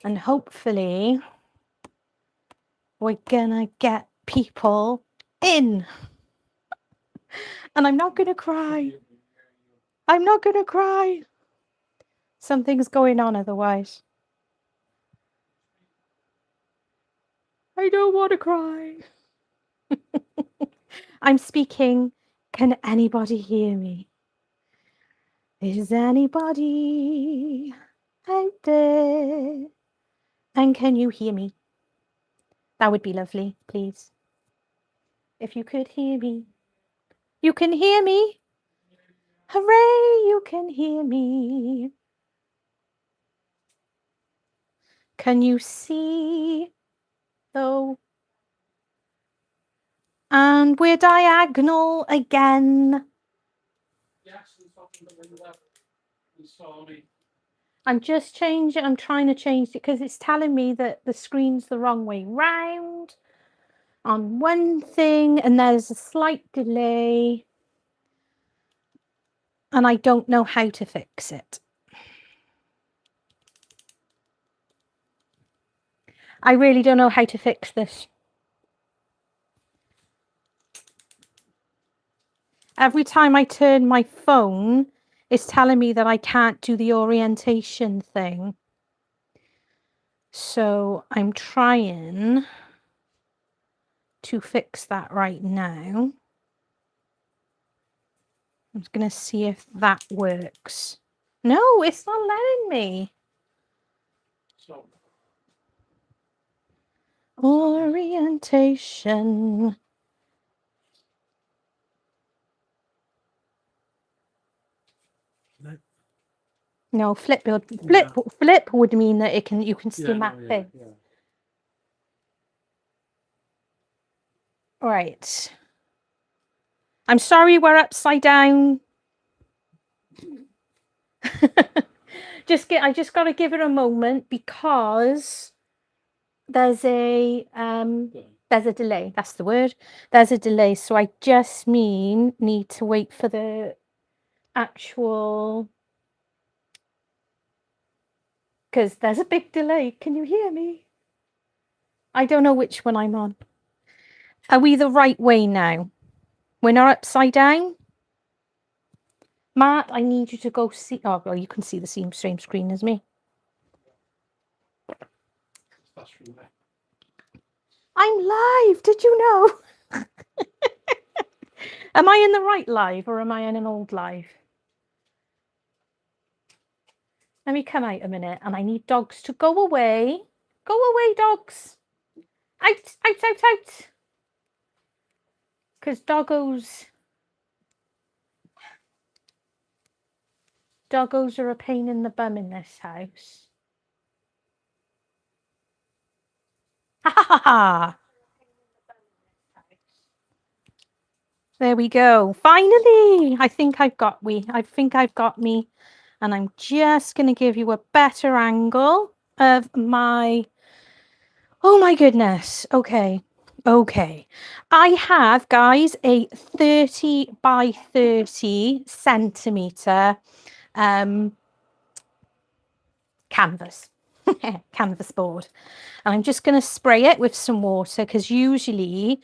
And hopefully we're gonna get people in. And I'm not gonna cry. I'm not gonna cry. Something's going on otherwise. I don't want to cry. I'm speaking. Can anybody hear me? Is anybody out there? And can you hear me? That would be lovely, please. If you could hear me. You can hear me? Hooray, you can hear me. Can you see, though? And we're diagonal again. I'm just changing, I'm trying to change it because it's telling me that the screen's the wrong way round on one thing and there's a slight delay and I don't know how to fix it. I really don't know how to fix this. Every time I turn my phone, it's telling me that I can't do the orientation thing. So I'm trying to fix that right now. I'm just going to see if that works. No, it's not letting me. So. Orientation. No, flip would mean that you can still map things. Yeah. Right. I'm sorry we're upside down. I just got to give it a moment because there's a delay. That's the word. There's a delay. So I just need to wait for the actual, because there's a big delay. Can you hear me? I don't know which one I'm on. Are we the right way now? We're not upside down? Matt, I need you to go see. Oh, well, you can see the same screen as me. I'm live. Did you know? Am I in the right live or am I in an old live? Let me come out a minute and I need dogs to go away. Go away, dogs. Out, out, out, out. Because doggos are a pain in the bum in this house. Ha ha ha ha. There we go. Finally, I think I've got me. And I'm just going to give you a better angle of my... Oh my goodness. Okay. I have, guys, a 30 by 30 centimetre canvas. Canvas board. And I'm just going to spray it with some water because usually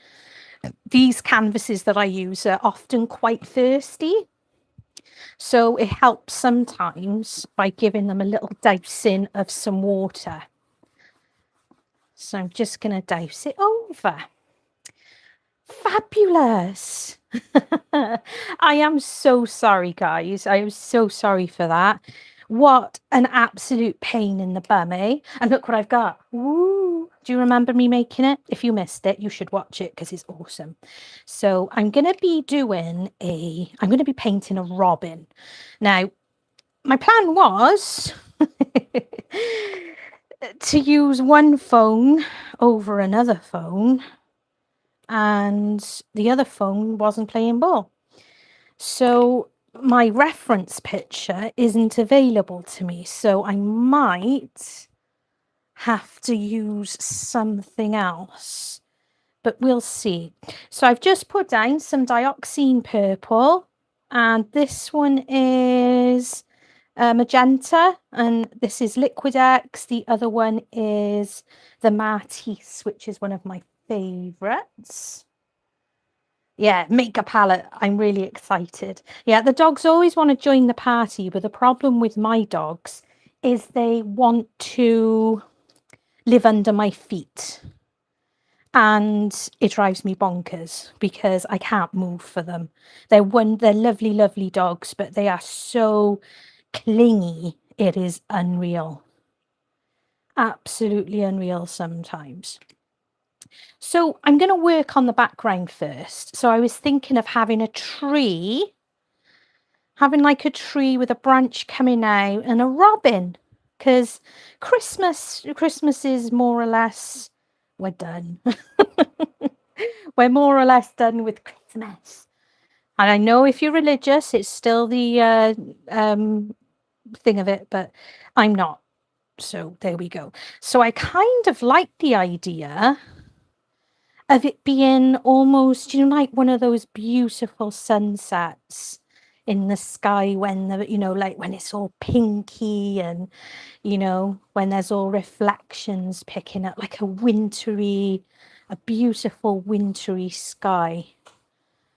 these canvases that I use are often quite thirsty. So it helps sometimes by giving them a little dousing of some water. So I'm just going to douse it over. Fabulous. I am so sorry, guys. I am so sorry for that. What an absolute pain in the bum, eh? And look what I've got. Woo. Do you remember me making it? If you missed it, you should watch it because it's awesome. So I'm going to be painting a robin. Now, my plan was to use one phone over another phone, and the other phone wasn't playing ball. So my reference picture isn't available to me, so I might have to use something else, but we'll see. So I've just put down some dioxine purple, and this one is magenta, and this is Liquid X. The other one is the Matisse, which is one of my favourites. Yeah, mica palette. I'm really excited. Yeah, the dogs always want to join the party, but the problem with my dogs is they want to live under my feet. And it drives me bonkers because I can't move for them. They're lovely, lovely dogs, but they are so clingy. It is unreal. Absolutely unreal sometimes. So I'm going to work on the background first. So I was thinking of having a tree, having like a tree with a branch coming out and a robin, because Christmas is more or less, we're done. We're more or less done with Christmas. And I know if you're religious, it's still the thing of it, but I'm not. So there we go. So I kind of like the idea of it being almost, like one of those beautiful sunsets in the sky when like when it's all pinky and, when there's all reflections picking up, like a beautiful wintry sky.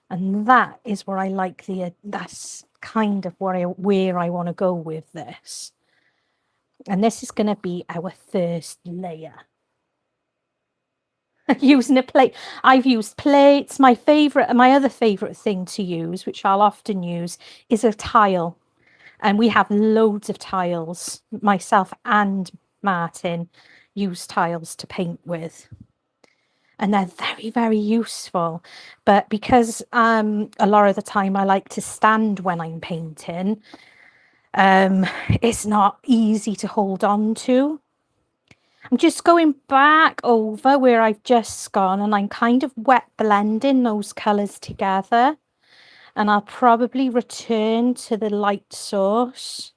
And that is where I like that's kind of where I want to go with this. And this is going to be our first layer. Using a plate. I've used plates. My other favorite thing to use, which I'll often use, is a tile. And we have loads of tiles. Myself and Martin use tiles to paint with. And they're very, very useful. But because a lot of the time I like to stand when I'm painting, it's not easy to hold on to. I'm just going back over where I've just gone, and I'm kind of wet blending those colours together. And I'll probably return to the light source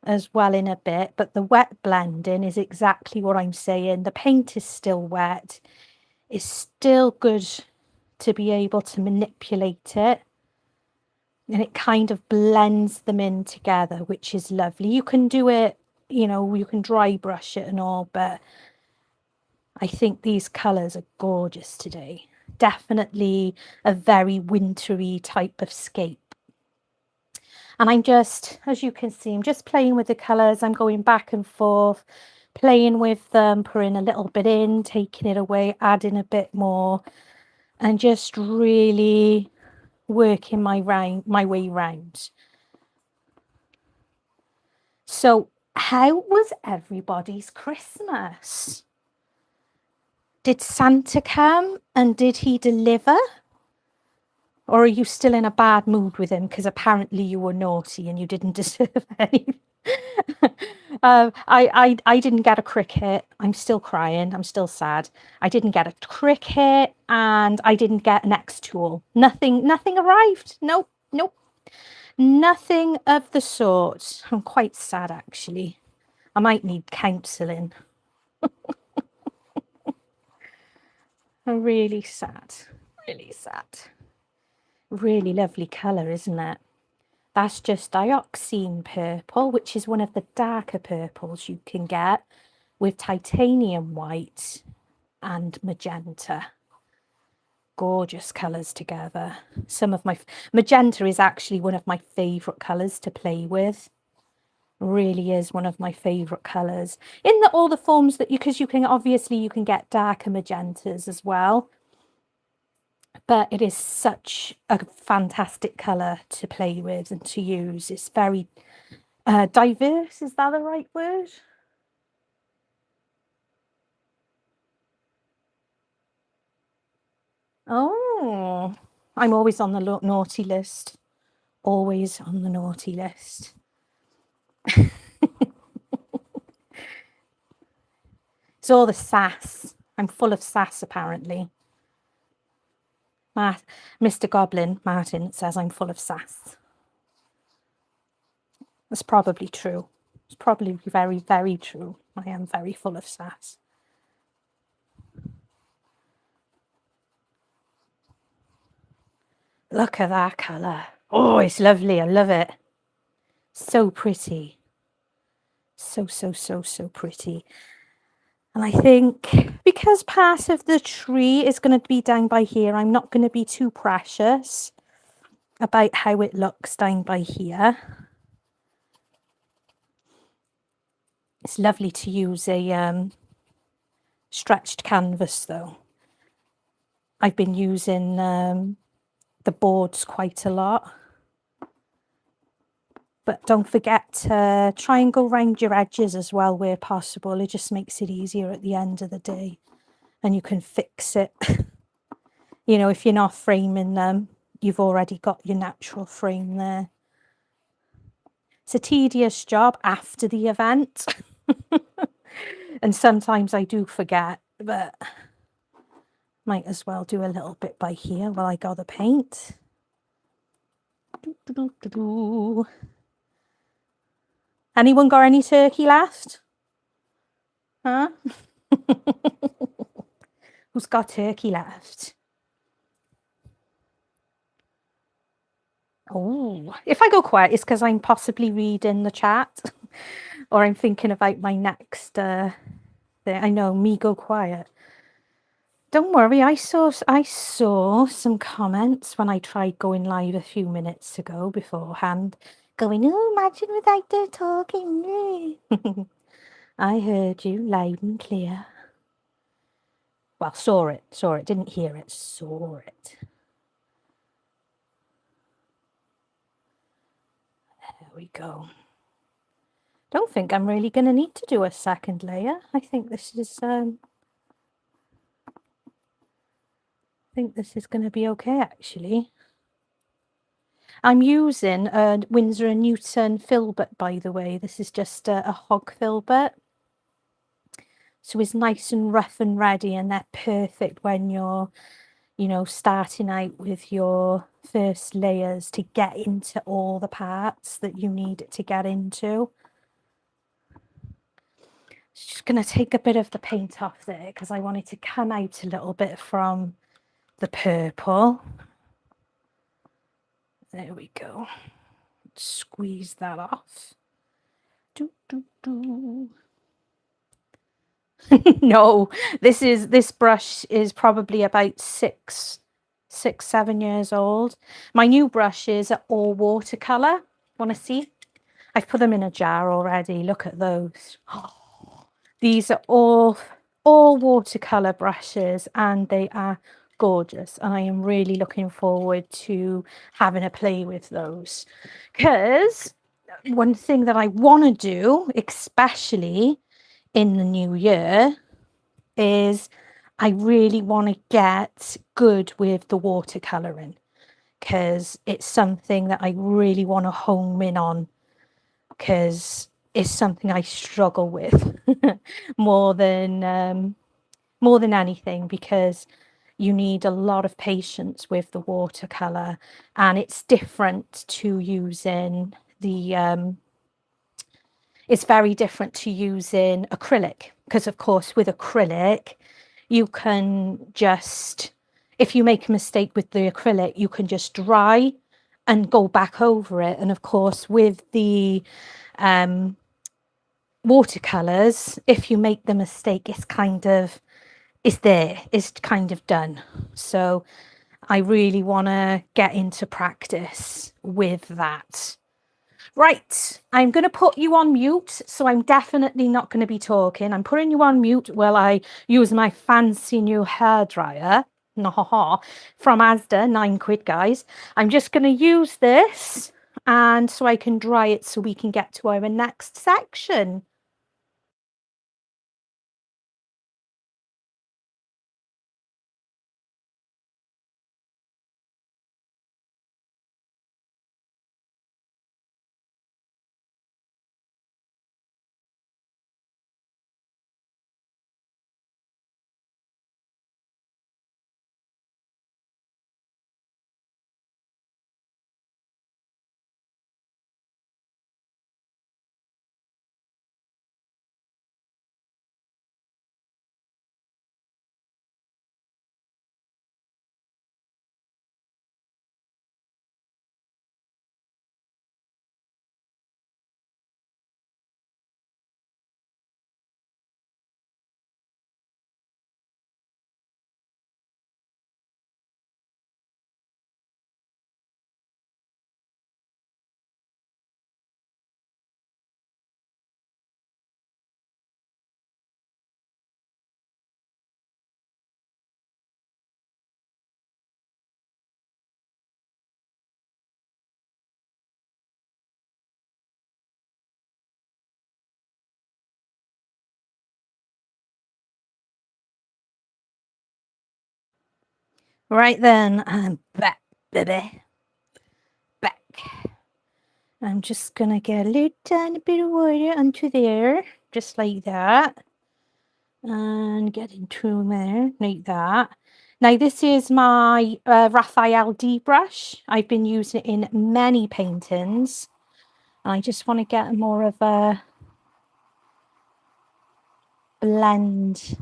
as well in a bit. But the wet blending is exactly what I'm saying. The paint is still wet. It's still good to be able to manipulate it. And it kind of blends them in together, which is lovely. You can do it, you can dry brush it and all, but I think these colours are gorgeous today. Definitely a very wintry type of scape. And I'm just, as you can see, I'm just playing with the colours. I'm going back and forth, playing with them, putting a little bit in, taking it away, adding a bit more, and just really working my way round. So how was everybody's Christmas? Did Santa come and did he deliver? Or are you still in a bad mood with him because apparently you were naughty and you didn't deserve anything? I didn't get a cricket. I'm still crying. I'm still sad. I didn't get a cricket and I didn't get an X tool. Nothing arrived. Nope. Nothing of the sort. I'm quite sad actually. I might need counselling. I'm really sad. Really sad. Really lovely colour, isn't it? That's just dioxine purple, which is one of the darker purples you can get with titanium white and magenta. Gorgeous colours together. Magenta is actually one of my favourite colours to play with. Really is one of my favourite colours in all the forms that because you can get darker magentas as well. But it is such a fantastic colour to play with and to use. It's very diverse. Is that the right word? Oh, I'm always on the naughty list. Always on the naughty list. It's all the sass. I'm full of sass, apparently. Mr. Goblin, Martin, says I'm full of sass. That's probably true. It's probably very, very true. I am very full of sass. Look at that colour. Oh, it's lovely. I love it. So pretty. So, so, so, so pretty. And I think because part of the tree is going to be down by here, I'm not going to be too precious about how it looks down by here. It's lovely to use a stretched canvas though. I've been using the boards quite a lot. But don't forget to try and go round your edges as well where possible. It just makes it easier at the end of the day. And you can fix it. You know, if you're not framing them, you've already got your natural frame there. It's a tedious job after the event. And sometimes I do forget, but might as well do a little bit by here while I got the paint. Anyone got any turkey left? Huh? Who's got turkey left? Oh, if I go quiet, it's because I'm possibly reading the chat or I'm thinking about my next thing. I know, me go quiet. Don't worry, I saw some comments when I tried going live a few minutes ago beforehand, going, oh, imagine without the talking. I heard you loud and clear. Well, saw it, didn't hear it, saw it. There we go. Don't think I'm really going to need to do a second layer. I think this is going to be okay, actually. I'm using a Winsor & Newton filbert, by the way. This is just a hog filbert. So it's nice and rough and ready, and they're perfect when you're, you know, starting out with your first layers to get into all the parts that you need it to get into. Just going to take a bit of the paint off there because I want it to come out a little bit from the purple. There we go. Squeeze that off. No, this brush is probably about 7 years old. My new brushes are all watercolor. Want to see? I've put them in a jar already. Look at those. These are all watercolor brushes and they are gorgeous, and I am really looking forward to having a play with those, because one thing that I want to do, especially in the new year, is I really want to get good with the watercoloring, because it's something that I really want to hone in on, because it's something I struggle with more than anything, because you need a lot of patience with the watercolor, and it's different to using the it's very different to using acrylic, because of course with acrylic you can just, if you make a mistake with the acrylic, you can just dry and go back over it. And of course with the watercolors, if you make the mistake, it's kind of done. So I really want to get into practice with that. Right, I'm going to put you on mute, so I'm definitely not going to be talking. I'm putting you on mute while I use my fancy new hairdryer. From Asda, £9, guys. I'm just going to use this, and so I can dry it so we can get to our next section. Right then, I'm back, baby. Back. I'm just gonna get a little tiny bit of water onto there, just like that. And get into there, like that. Now this is my Raphael D brush. I've been using it in many paintings. I just want to get more of a blend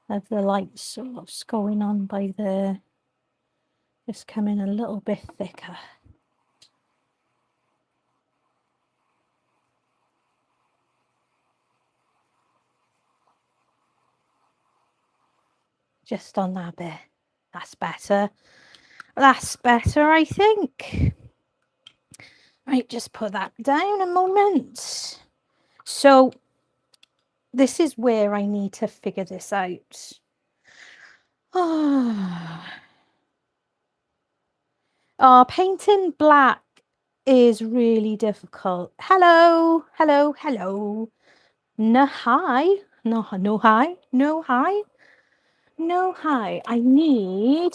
of the light source going on by there. Just coming a little bit thicker. Just on that bit. That's better. That's better, I think. Right, just put that down a moment. So this is where I need to figure this out. Oh, painting black is really difficult. Hello, hello, hello. No hi. No, no hi. No hi. No hi. I need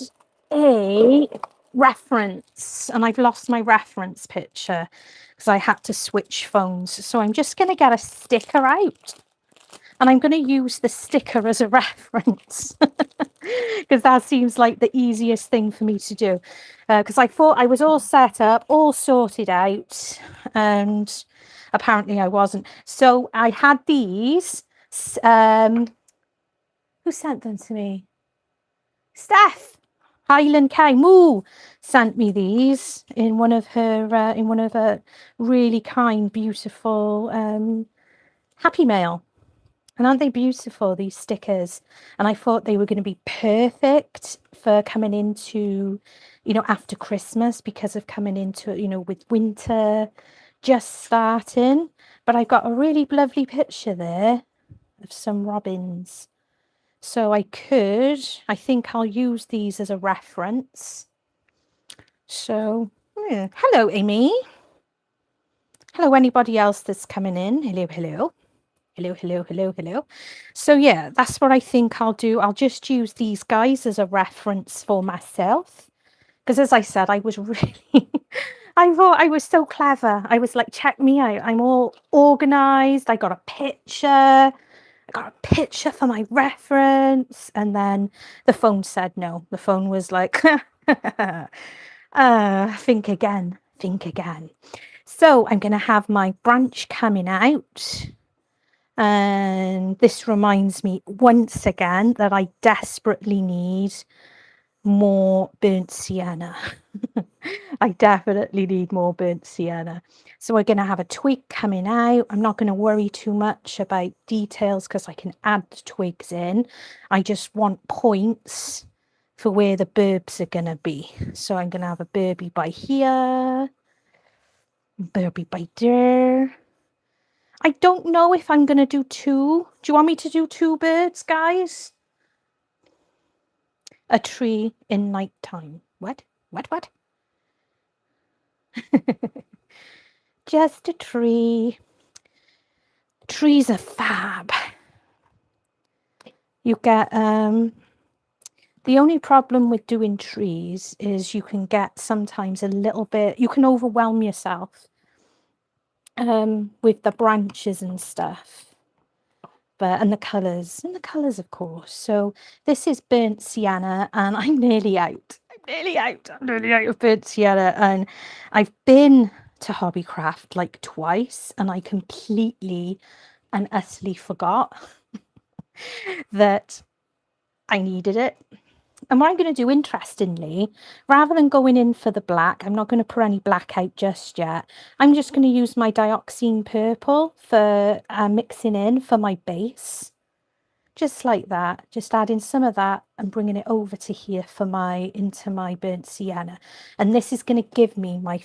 a reference, and I've lost my reference picture because I had to switch phones. So I'm just going to get a sticker out, and I'm going to use the sticker as a reference because that seems like the easiest thing for me to do, because I thought I was all set up, all sorted out, and apparently I wasn't. So I had these. Who sent them to me? Steph Highland Cow Moo sent me these in one of her really kind, beautiful Happy Mail. And aren't they beautiful, these stickers? And I thought they were going to be perfect for coming into, after Christmas, because of coming into, with winter just starting. But I got a really lovely picture there of some robins. So I think I'll use these as a reference. So, yeah. Hello, Amy. Hello, anybody else that's coming in. Hello, hello. Hello, hello, hello, hello. So yeah, that's what I think I'll do. I'll just use these guys as a reference for myself. Because as I said, I was really, I thought I was so clever. I was like, check me out. I'm all organized. I got a picture. I got a picture for my reference. And then the phone said no. The phone was like, think again, think again. So I'm going to have my branch coming out. And this reminds me once again that I desperately need more burnt sienna. I definitely need more burnt sienna. So we're going to have a twig coming out. I'm not going to worry too much about details because I can add the twigs in. I just want points for where the burbs are going to be. So I'm going to have a burby by here, burby by there. I don't know if I'm going to do two. Do you want me to do two birds, guys? A tree in nighttime. What? What? Just a tree. Trees are fab. You get, the only problem with doing trees is you can get sometimes a little bit, you can overwhelm yourself with the branches and stuff. And the colours, of course. So this is burnt sienna, and I'm nearly out. I'm nearly out of burnt sienna, and I've been to Hobbycraft like twice, and I completely and utterly forgot that I needed it. And what I'm going to do, interestingly, rather than going in for the black, I'm not going to put any black out just yet. I'm just going to use my dioxine purple for mixing in for my base. Just like that, just adding some of that and bringing it over to here for into my burnt sienna. And this is going to give me my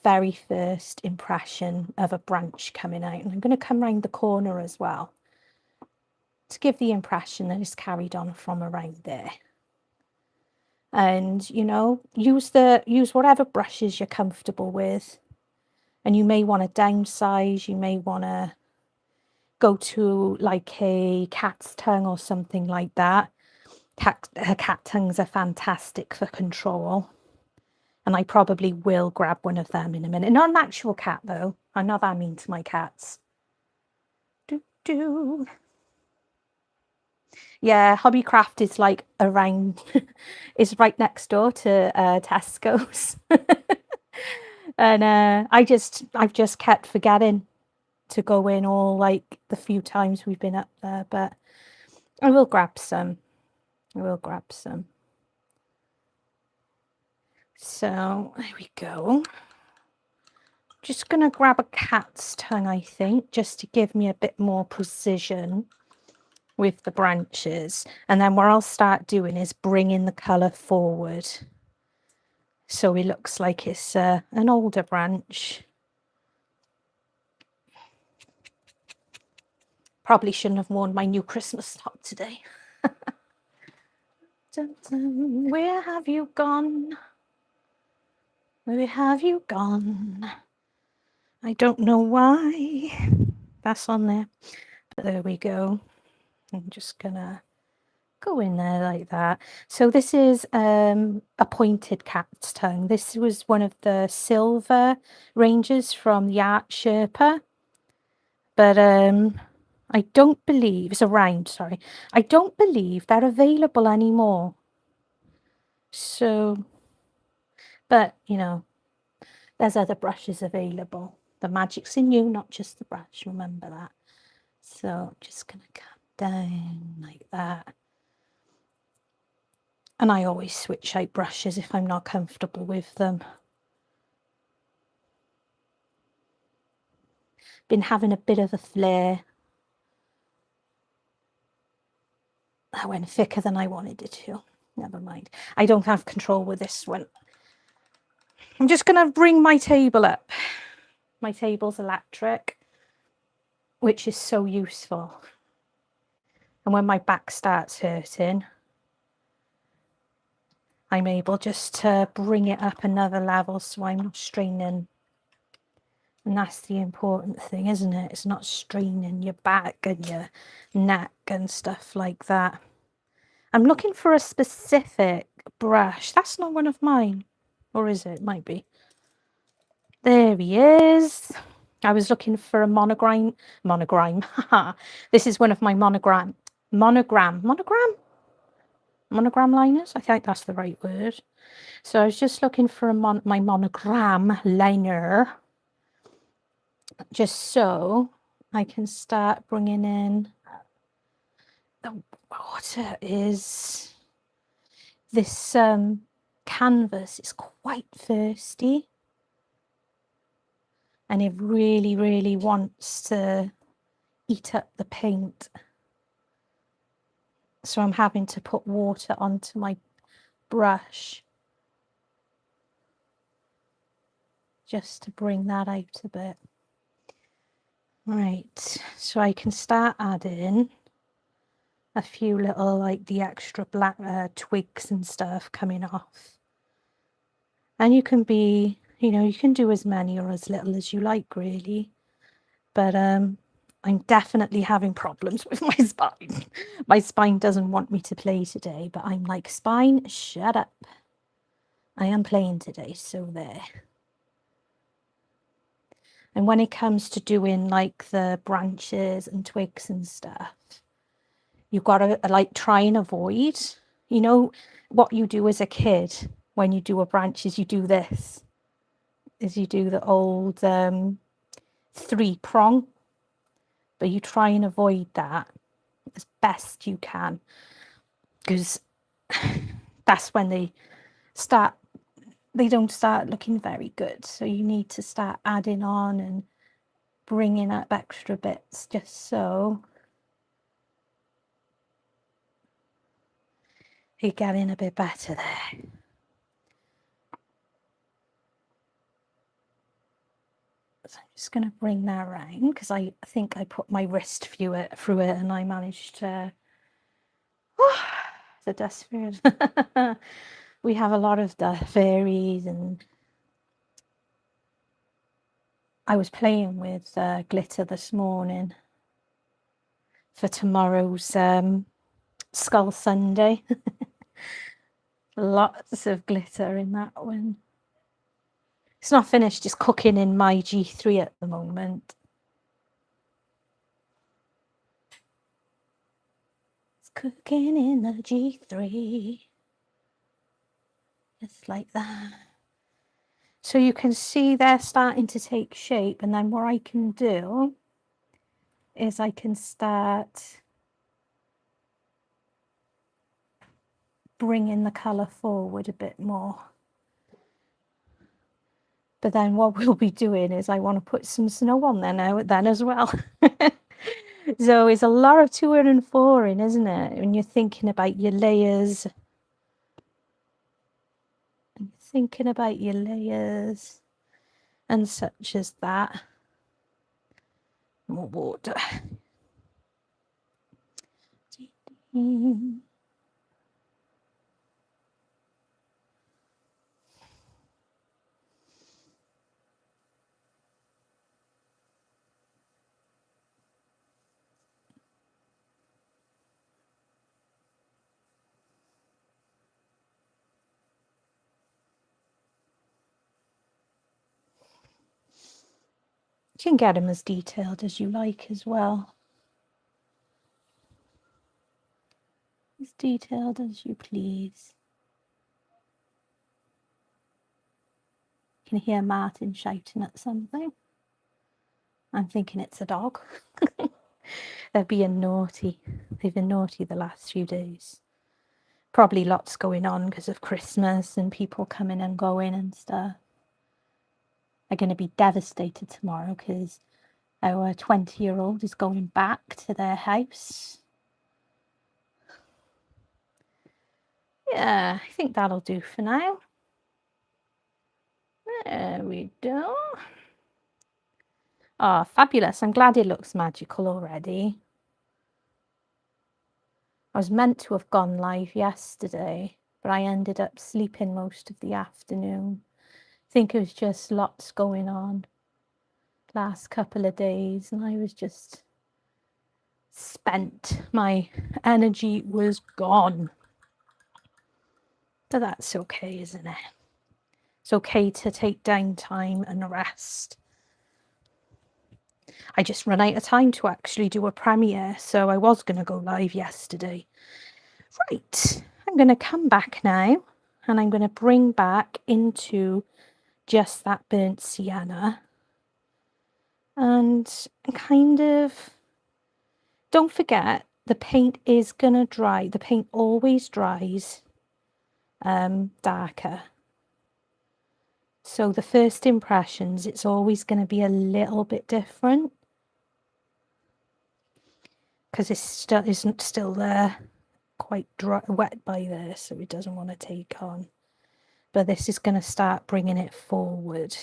very first impression of a branch coming out. And I'm going to come around the corner as well to give the impression that it's carried on from around there. And, use whatever brushes you're comfortable with. And you may want to downsize, you may want to go to like a cat's tongue or something like that. Cat tongues are fantastic for control. And I probably will grab one of them in a minute. Not an actual cat though. I'm not that mean to my cats. Yeah, Hobbycraft is like around, is right next door to Tesco's. And I've just kept forgetting to go in all like the few times we've been up there, but I will grab some. So there we go. Just gonna grab a cat's tongue, I think, just to give me a bit more precision with the branches. And then what I'll start doing is bringing the colour forward, so it looks like it's an older branch. Probably shouldn't have worn my new Christmas top today. Dun, dun, where have you gone? Where have you gone? I don't know why that's on there, but there we go. I'm just gonna go in there like that. So this is a pointed cat's tongue. This was one of the silver ranges from the Art Sherpa, but I don't believe it's a round, sorry. I don't believe they're available anymore. So, but you know, there's other brushes available. The magic's in you, not just the brush, remember that. So I'm just gonna come down like that. And I always switch out brushes if I'm not comfortable with them. Been having a bit of a flare. That went thicker than I wanted it to. Never mind. I don't have control with this one. I'm just going to bring my table up. My table's electric, which is so useful. And when my back starts hurting, I'm able just to bring it up another level so I'm not straining. And that's the important thing, isn't it? It's not straining your back and your neck and stuff like that. I'm looking for a specific brush. That's not one of mine. Or is it? Might be. There he is. I was looking for a monogram. This is one of my monogram liners. I think that's the right word. So I was just looking for my monogram liner, just so I can start bringing in the water. Is this canvas is quite thirsty, and it really wants to eat up the paint, so I'm having to put water onto my brush just to bring that out a bit. Right, so I can start adding a few little, like the extra black twigs and stuff coming off. And you can be, you know, you can do as many or as little as you like, really. But I'm definitely having problems with my spine. My spine doesn't want me to play today, but I'm like, spine, shut up. I am playing today, so there. And when it comes to doing like the branches and twigs and stuff, you've got to like try and avoid, you know, what you do as a kid when you do a branch is you do this, is you do the old 3-prong, but you try and avoid that as best you can, because that's when they don't start looking very good. So you need to start adding on and bringing up extra bits just so you're getting a bit better there. So I'm just going to bring that around because I think I put my wrist through it and I managed to... the dust fairies. We have a lot of dust fairies, and I was playing with glitter this morning. for tomorrow's Skull Sunday. Lots of glitter in that one. It's not finished, it's cooking in my G3 at the moment. It's cooking in the G3. Just like that. So you can see they're starting to take shape, and then what I can do is I can start bringing the colour forward a bit more. But then what we'll be doing is I want to put some snow on there now then as well. So it's a lot of 2 and 4 in, isn't it? When you're thinking about your layers. And thinking about your layers and such as that. More water. You can get them as detailed as you like as well. As detailed as you please. You can hear Martin shouting at something. I'm thinking it's a dog. They're being naughty. They've been naughty the last few days. Probably lots going on because of Christmas and people coming and going and stuff. They're going to be devastated tomorrow because our 20-year-old is going back to their house. Yeah, I think that'll do for now. There we go. Oh, fabulous. I'm glad it looks magical already. I was meant to have gone live yesterday, but I ended up sleeping most of the afternoon. I think it was just lots going on last couple of days, and I was just spent. My energy was gone. But that's okay, isn't it? It's okay to take downtime and rest. I just ran out of time to actually do a premiere, so I was going to go live yesterday. Right, I'm going to come back now, and I'm going to bring back into just that burnt sienna. And kind of, don't forget, the paint is going to dry. The paint always dries darker. So the first impressions, it's always going to be a little bit different. Because it still isn't still there, quite dry, wet by there, so it doesn't want to take on. But this is going to start bringing it forward.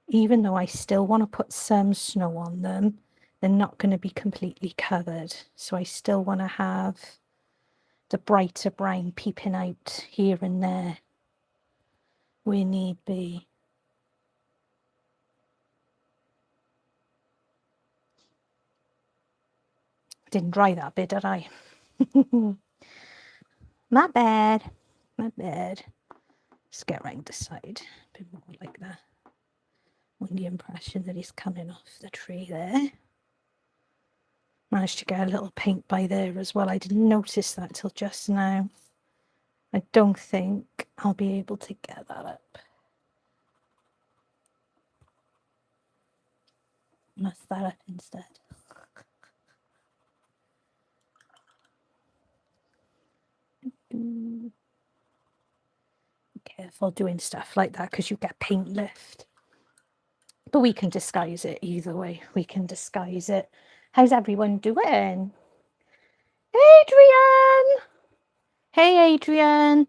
Even though I still want to put some snow on them, they're not going to be completely covered. So I still want to have the brighter brown peeping out here and there where need be. Didn't dry that bit, did I? My bad. My bad. Just get round the side. A bit more like that. On the impression that he's coming off the tree there. Managed to get a little paint by there as well. I didn't notice that till just now. I don't think I'll be able to get that up. Mess that up instead. Be careful doing stuff like that because you get paint lift. But we can disguise it either way. We can disguise it. How's everyone doing? Adrian! Hey, Adrian.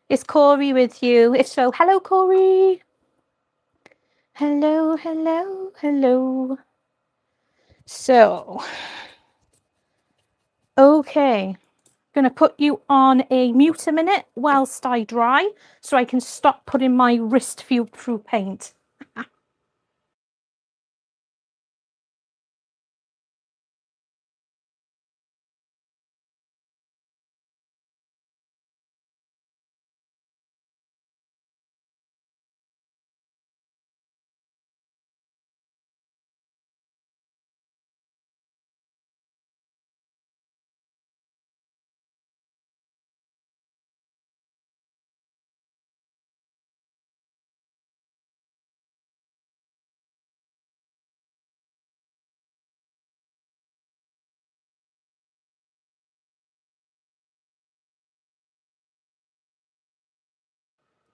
Is Corey with you? If so, hello, Corey. Hello, hello, hello. So, okay. Going to put you on a mute a minute whilst I dry so I can stop putting my wrist feel through paint.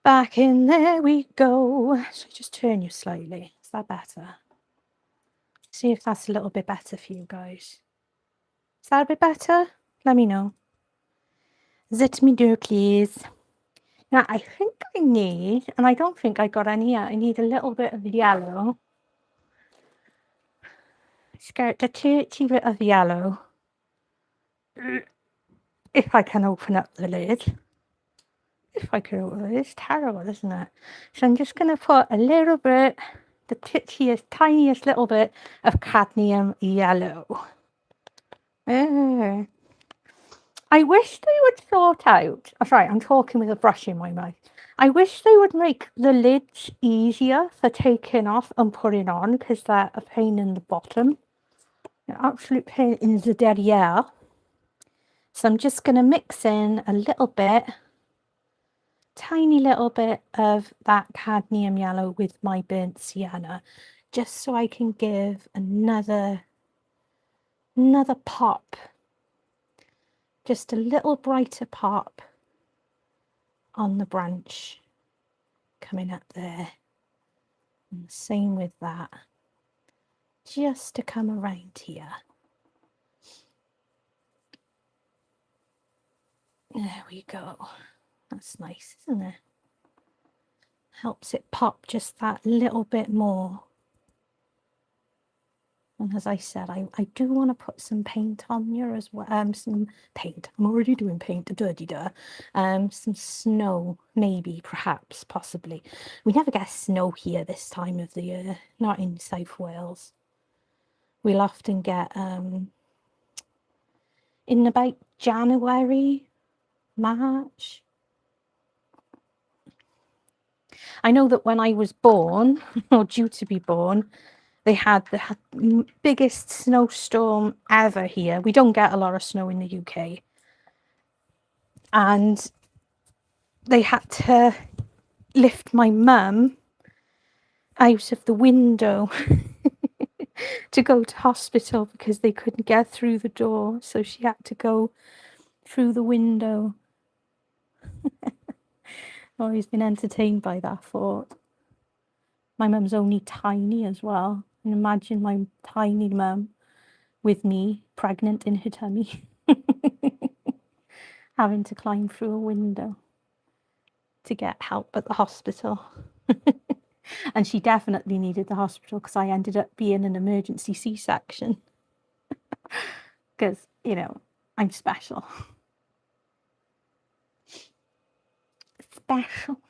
back in. There we go. So just turn you slightly. Is that better? See if that's a little bit better for you guys. Is that a bit better? Let me know. Let me know, please. Now, I think I need, and I don't think I got any yet, I need a little bit of yellow. Let's get a teeny bit of yellow. If I can open up the lid. If I can open it. It's terrible, isn't it? So I'm just going to put a little bit, the tiniest little bit of cadmium yellow. I wish they would sort out, oh, sorry, I'm talking with a brush in my mouth. I wish they would make the lids easier for taking off and putting on, because they're a pain in the bottom. An absolute pain in the derriere. So I'm just going to mix in a little bit, tiny little bit of that cadmium yellow with my burnt sienna, just so I can give another pop. Just a little brighter pop on the branch coming up there. And the same with that. Just to come around here. There we go. That's nice, isn't it? Helps it pop just that little bit more. And as I said, I do want to put some paint on here as well. Some paint. I'm already doing paint. Some snow, maybe, perhaps, possibly. We never get snow here this time of the year. Not in South Wales. We'll often get in about January, March. I know that when I was born, or due to be born, they had the biggest snowstorm ever here. We don't get a lot of snow in the UK. And they had to lift my mum out of the window to go to hospital because they couldn't get through the door. So she had to go through the window. Always been entertained by that thought. My mum's only tiny as well. And imagine my tiny mum with me pregnant in her tummy. Having to climb through a window to get help at the hospital. And she definitely needed the hospital because I ended up being an emergency C-section. Because, you know, I'm special. Special.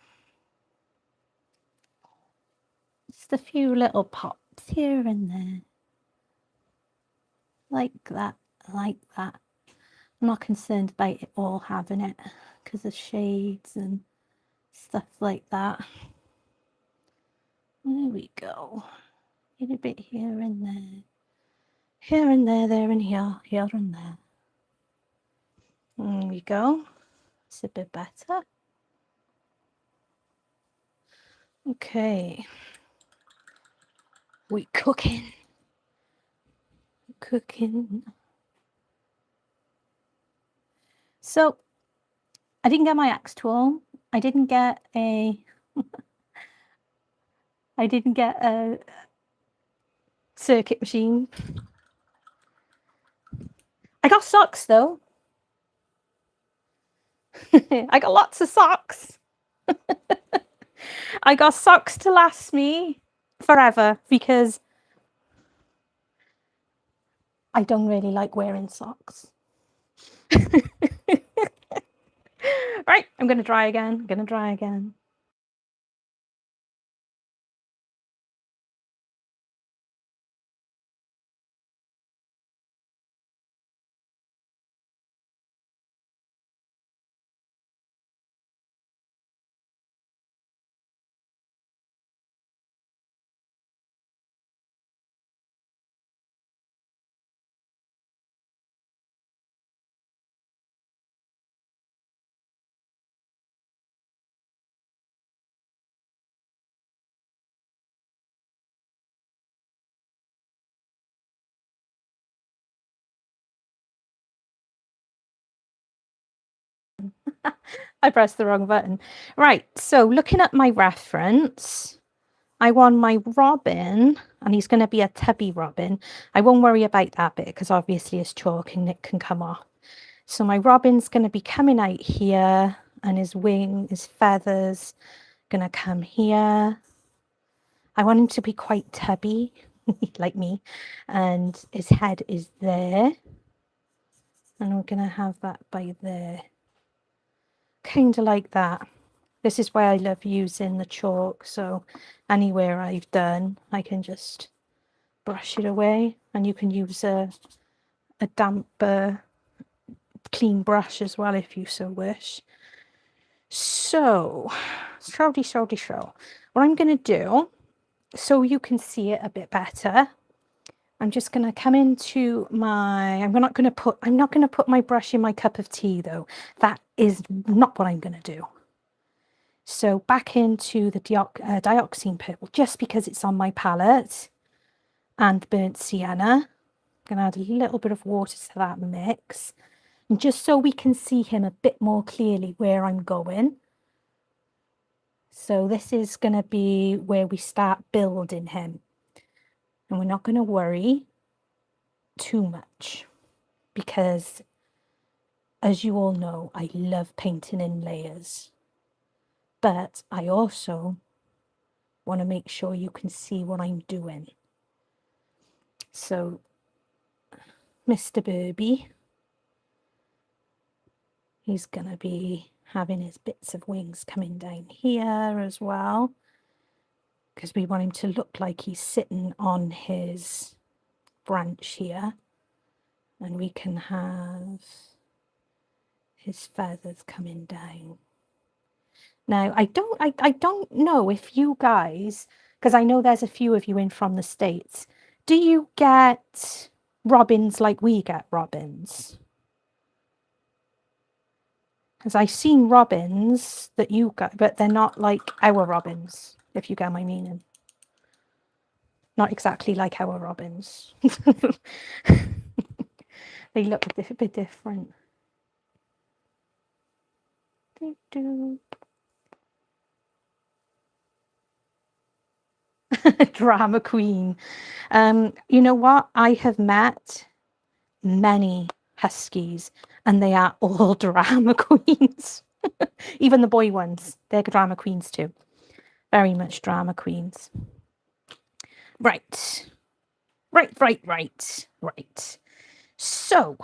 Just a few little pops here and there. Like that, like that. I'm not concerned about it all having it because of shades and stuff like that. There we go. Get a bit here and there. Here and there, there and here, here and there. There we go. It's a bit better. Okay. We cooking. Cooking. So, I didn't get my axe tool. I didn't get a circuit machine. I got socks though. I got lots of socks. I got socks to last me forever because I don't really like wearing socks. Right, I'm going to try again. I pressed the wrong button. Right, so looking at my reference, I want my robin, and he's going to be a tubby robin. I won't worry about that bit because obviously it's chalk and it can come off. So my robin's going to be coming out here, and his wing, his feathers, going to come here. I want him to be quite tubby, like me, and his head is there. And we're going to have that by there. Kind of like that. This is why I love using the chalk. So anywhere I've done, I can just brush it away. And you can use a damp, clean brush as well if you so wish. So, what I'm going to do, so you can see it a bit better, I'm just going to come into my, I'm not going to put my brush in my cup of tea though. That is not what I'm going to do. So back into the dioxine purple, just because it's on my palette, and burnt sienna. I'm going to add a little bit of water to that mix, and just so we can see him a bit more clearly where I'm going. So this is going to be where we start building him. And we're not going to worry too much because, as you all know, I love painting in layers. But I also want to make sure you can see what I'm doing. So, Mr. Burby, he's going to be having his bits of wings coming down here as well, because we want him to look like he's sitting on his branch here. And we can have his feathers coming down. Now, I don't know if you guys, because I know there's a few of you in from the States, do you get robins like we get robins? Because I've seen robins that you got, but they're not like our robins, if you get my meaning. Not exactly like our robins. They look a bit different. Drama queen. You know what? I have met many huskies and they are all drama queens. Even the boy ones, they're drama queens too. Very much drama queens. Right. So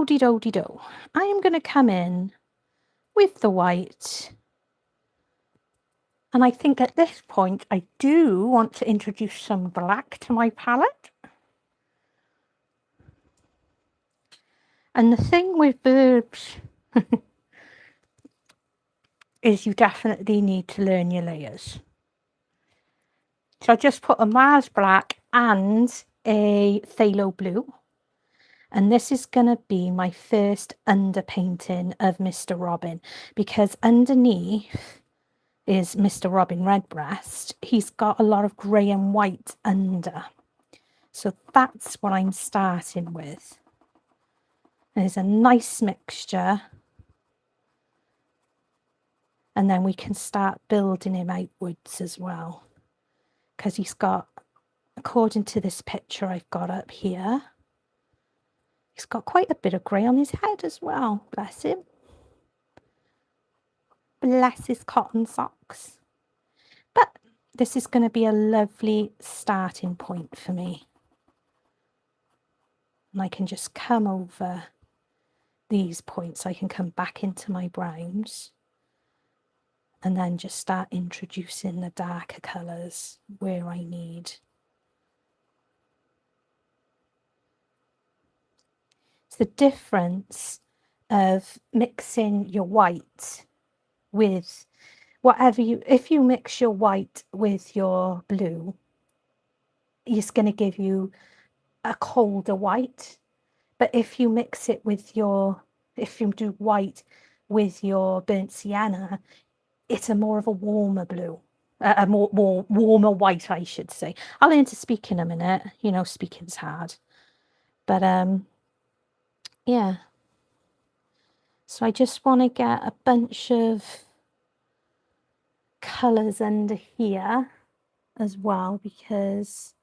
de-do. I am going to come in with the white. And I think at this point, I do want to introduce some black to my palette. And the thing with birds is you definitely need to learn your layers. So I just put a Mars black and a phthalo blue. And this is going to be my first underpainting of Mr. Robin, because underneath is Mr. Robin Redbreast. He's got a lot of grey and white under. So that's what I'm starting with. There's a nice mixture. And then we can start building him outwards as well. Because he's got, according to this picture I've got up here, he's got quite a bit of grey on his head as well. Bless him. Bless his cotton socks. But this is going to be a lovely starting point for me. And I can just come over these points. I can come back into my browns. And then just start introducing the darker colours where I need. It's the difference of mixing your white with whatever you, if you mix your white with your blue, it's going to give you a colder white. But if you mix it with your, if you do white with your burnt sienna, it's a more of a warmer blue, a more warmer white, I should say. I'll learn to speak in a minute. You know, speaking's hard. But yeah. So I just want to get a bunch of colours under here as well, because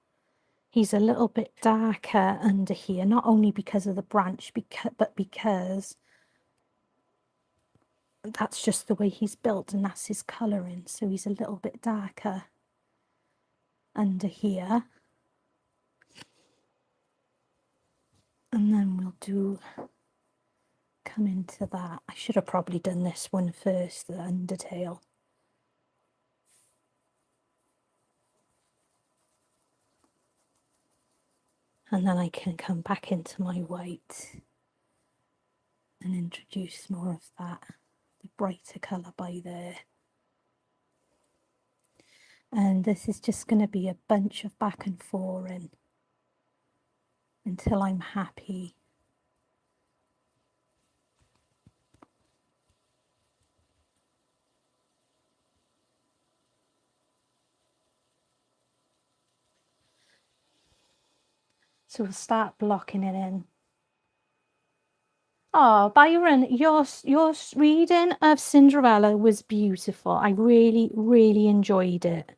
he's a little bit darker under here, not only because of the branch, but because that's just the way he's built and that's his colouring. So he's a little bit darker under here. And then we'll come into that. I should have probably done this one first, the undertail. And then I can come back into my white and introduce more of that, the brighter colour by there. And this is just going to be a bunch of back and forth until I'm happy. So we'll start blocking it in. Oh, Byron, your reading of Cinderella was beautiful. I really, really enjoyed it.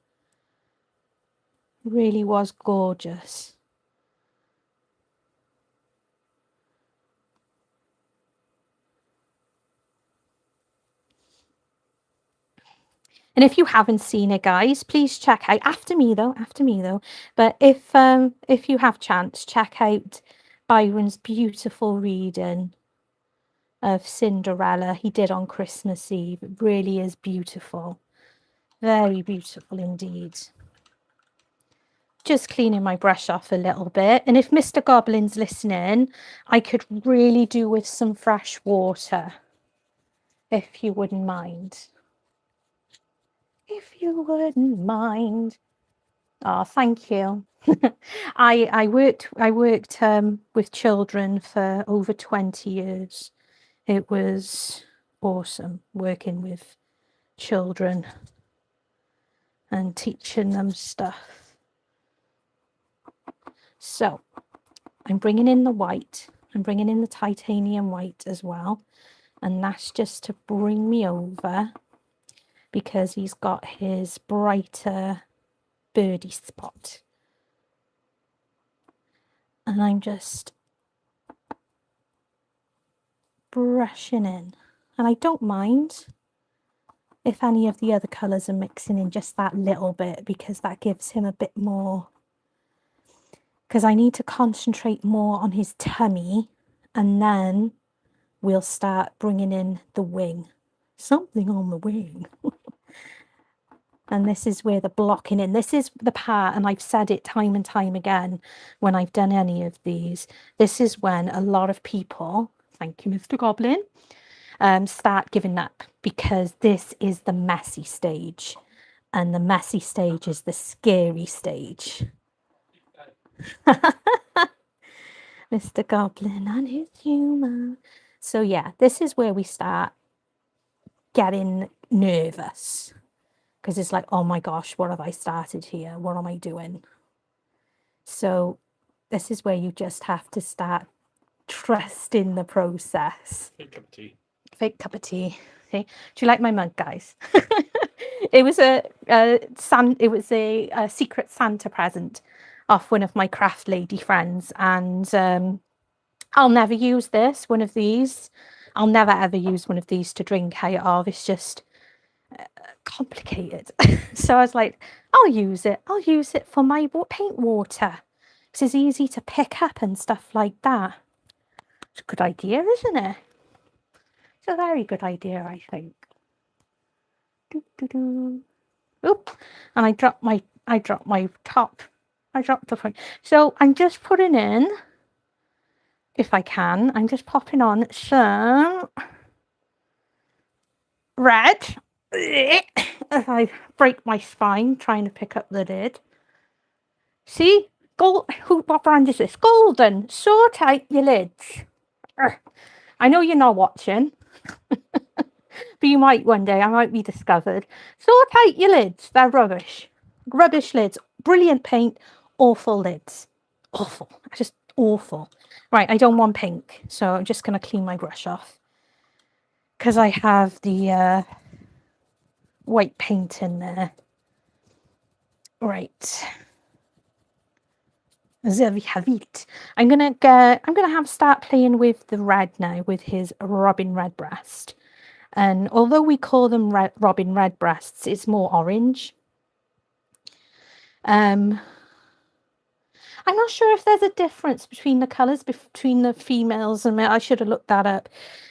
Really was gorgeous. And if you haven't seen it, guys, please check out after me though. But if you have chance, check out Byron's beautiful reading of Cinderella he did on Christmas Eve. It really is beautiful. Very beautiful indeed. Just cleaning my brush off a little bit. And if Mr. Goblin's listening, I could really do with some fresh water, if you wouldn't mind. If you wouldn't mind. Oh, thank you. I worked with children for over 20 years. It was awesome working with children and teaching them stuff. So I'm bringing in the white. I'm bringing in the titanium white as well. And that's just to bring me over, because he's got his brighter birdie spot. And I'm just brushing in. And I don't mind if any of the other colours are mixing in just that little bit, because that gives him a bit more, because I need to concentrate more on his tummy, and then we'll start bringing in the wing. Something on the wing. And this is where the blocking in, this is the part, and I've said it time and time again when I've done any of these, this is when a lot of people, thank you Mr. Goblin, start giving up, because this is the messy stage, and the messy stage is the scary stage. Mr. Goblin and his humour. So yeah, this is where we start getting nervous, because it's like, oh my gosh, what have I started here? What am I doing? So this is where you just have to start trusting the process. Fake cup of tea. Fake cup of tea. Okay. Do you like my mug, guys? It was a secret Santa present off one of my craft lady friends, and I'll never use this, one of these. I'll never ever use one of these to drink out of. It's just complicated. So I was like, I'll use it for my paint water, because it's easy to pick up and stuff like that. It's a good idea, isn't it? It's a very good idea, I think. Oop, and I dropped the phone. So I'm just putting in, if I can, I'm just popping on some red. I break my spine trying to pick up the lid. See? What brand is this? Golden. Sort out your lids. I know you're not watching. But you might one day. I might be discovered. Sort out your lids. They're rubbish. Rubbish lids. Brilliant paint. Awful lids. Awful. Just awful. Right, I don't want pink. So I'm just going to clean my brush off. because I have the white paint in there. Right. I'm gonna start playing with the red now with his Robin Redbreast. And although we call them Robin Redbreasts, it's more orange. I'm not sure if there's a difference between the colours between the females and I should have looked that up.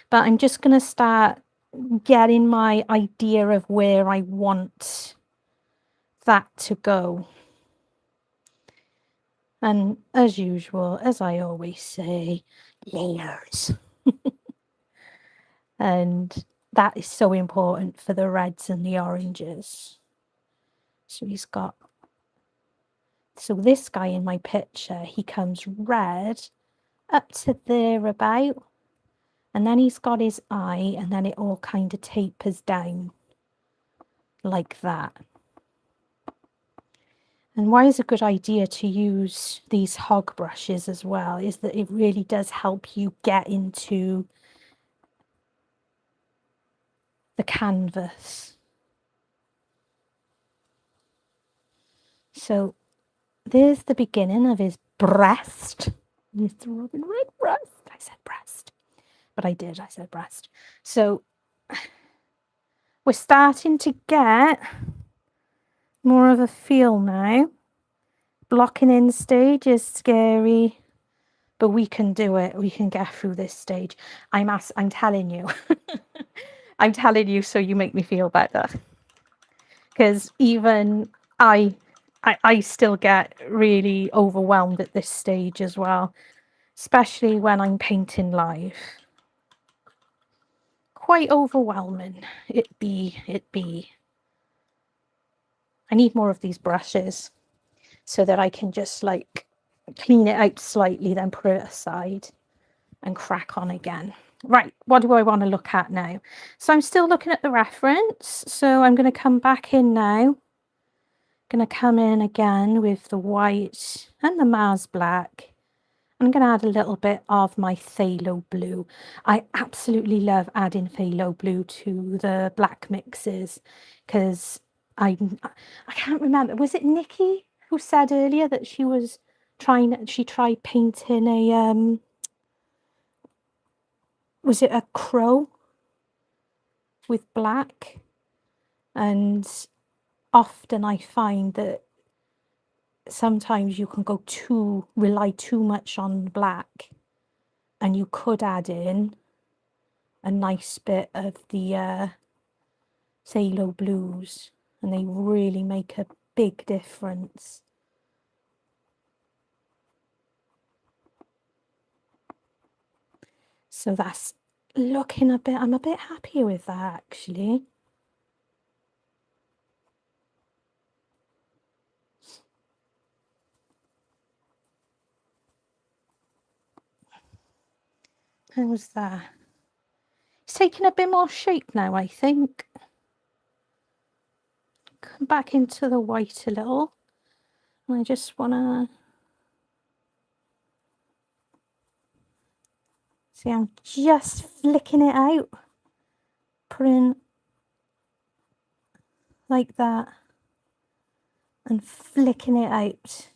But I'm just gonna start getting my idea of where I want that to go. And as usual, as I always say, layers. And that is so important for the reds and the oranges. So this guy in my picture, he comes red up to there about, and then he's got his eye, and then it all kind of tapers down like that. And why is a good idea to use these hog brushes as well is that it really does help you get into the canvas. So there's the beginning of his breast. Mr. Robin Redbreast. I said breast, but I said breast. So we're starting to get more of a feel now. Blocking in stage is scary, but we can do it. We can get through this stage. I'm telling you. I'm telling you so you make me feel better. Because even I still get really overwhelmed at this stage as well, especially when I'm painting live. Quite overwhelming. It be. I need more of these brushes so that I can just like clean it out slightly, then put it aside and crack on again. Right, what do I want to look at now? So I'm still looking at the reference. So I'm going to come back in now. Going to come in again with the white and the Mars black. I'm going to add a little bit of my phthalo blue. I absolutely love adding phthalo blue to the black mixes because I can't remember. Was it Nikki who said earlier that she tried painting a was it a crow with black? And often I find that sometimes you can rely too much on black, and you could add in a nice bit of the phthalo blues, and they really make a big difference. So that's looking I'm a bit happier with that actually. How's that? It's taking a bit more shape now, I think. Come back into the white a little. And I just want to see, I'm just flicking it out, putting like that and flicking it out.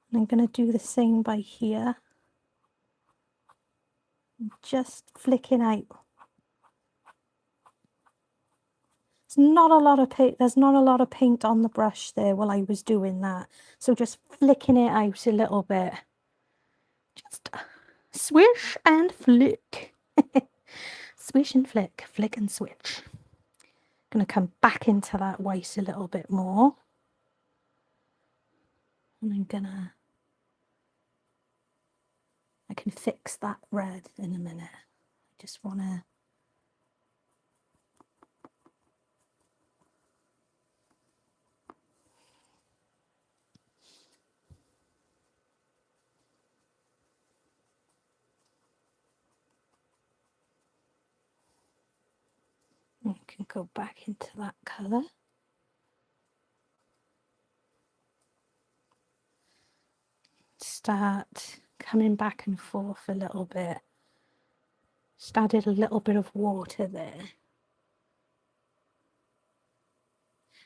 And I'm going to do the same by here. Just flicking out. There's not a lot of paint on the brush there while I was doing that. So just flicking it out a little bit. Just swish and flick. Swish and flick, flick and switch. Going to come back into that white a little bit more. And I can fix that red in a minute. I just want to I can go back into that colour. Start coming back and forth a little bit. Just added a little bit of water there.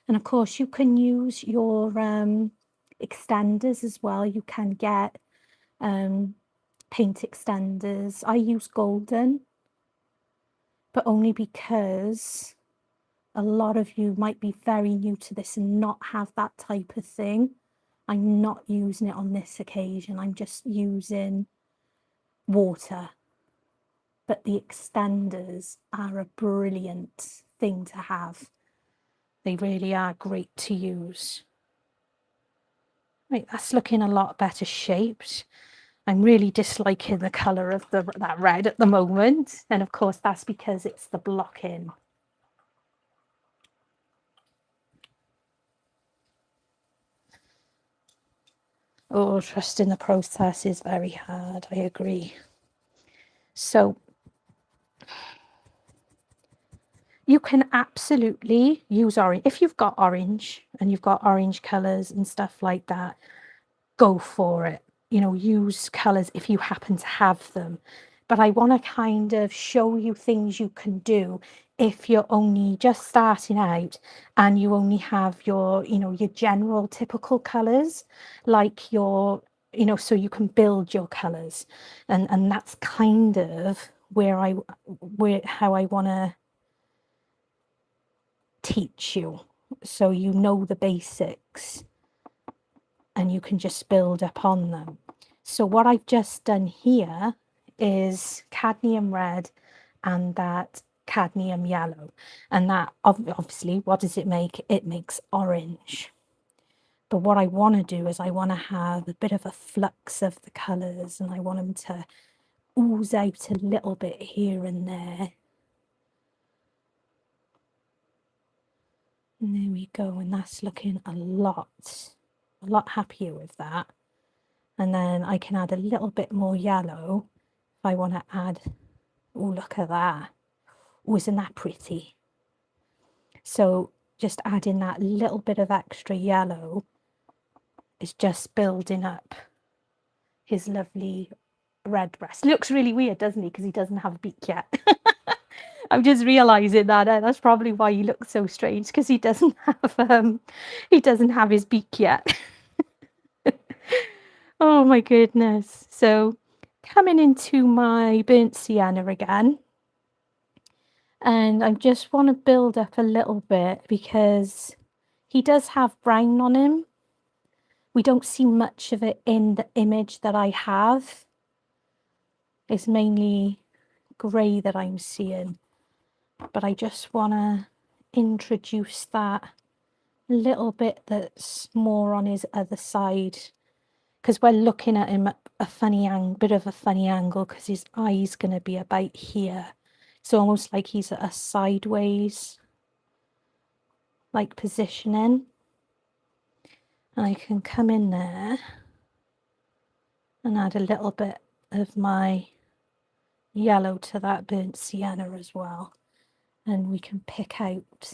And of course you can use your extenders as well. You can get paint extenders. I use golden, but only because a lot of you might be very new to this and not have that type of thing. I'm not using it on this occasion. I'm just using water. But the extenders are a brilliant thing to have. They really are great to use. Right, that's looking a lot better shaped. I'm really disliking the colour of that red at the moment. And of course, that's because it's the blocking. Oh, trusting the process is very hard. I agree. So you can absolutely use orange. If you've got orange and you've got orange colours and stuff like that, go for it. You know, use colours if you happen to have them. But I want to kind of show you things you can do if you're only just starting out and you only have your, you know, your general typical colours, like your, you know, so you can build your colours. And that's kind of how I want to teach you, so you know the basics and you can just build upon them. So what I've just done here is cadmium red and that cadmium yellow, and that obviously, what does it make? It makes orange. But what I want to do is I want to have a bit of a flux of the colours, and I want them to ooze out a little bit here and there. And there we go, and that's looking a lot happier with that. And then I can add a little bit more yellow if I want to add. Oh, look at that. Oh, isn't that pretty? So just adding that little bit of extra yellow is just building up his lovely red breast. Looks really weird, doesn't he? Because he doesn't have a beak yet. I'm just realizing that that's probably why he looks so strange, because he doesn't have his beak yet. Oh my goodness. So coming into my burnt sienna again, and I just want to build up a little bit because he does have brown on him. We don't see much of it in the image that I have. It's mainly grey that I'm seeing, but I just want to introduce that little bit that's more on his other side, because we're looking at him at a funny bit of a funny angle, because his eye's going to be about here. It's almost like he's at a sideways like positioning, and I can come in there and add a little bit of my yellow to that burnt sienna as well, and we can pick out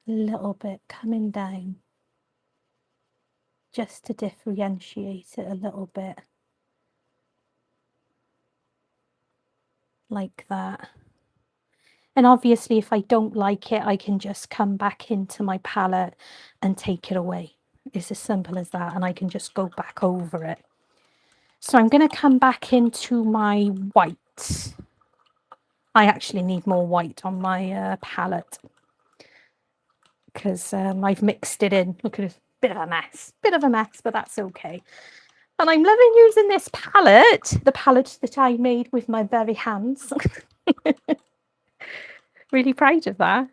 a little bit coming down just to differentiate it a little bit, like that. And obviously if I don't like it, I can just come back into my palette and take it away. It's as simple as that, and I can just go back over it. So I'm going to come back into my white. I actually need more white on my palette, because I've mixed it in. Look at this, bit of a mess, but that's okay. And I'm loving using this palette, the palette that I made with my very hands. Really proud of that.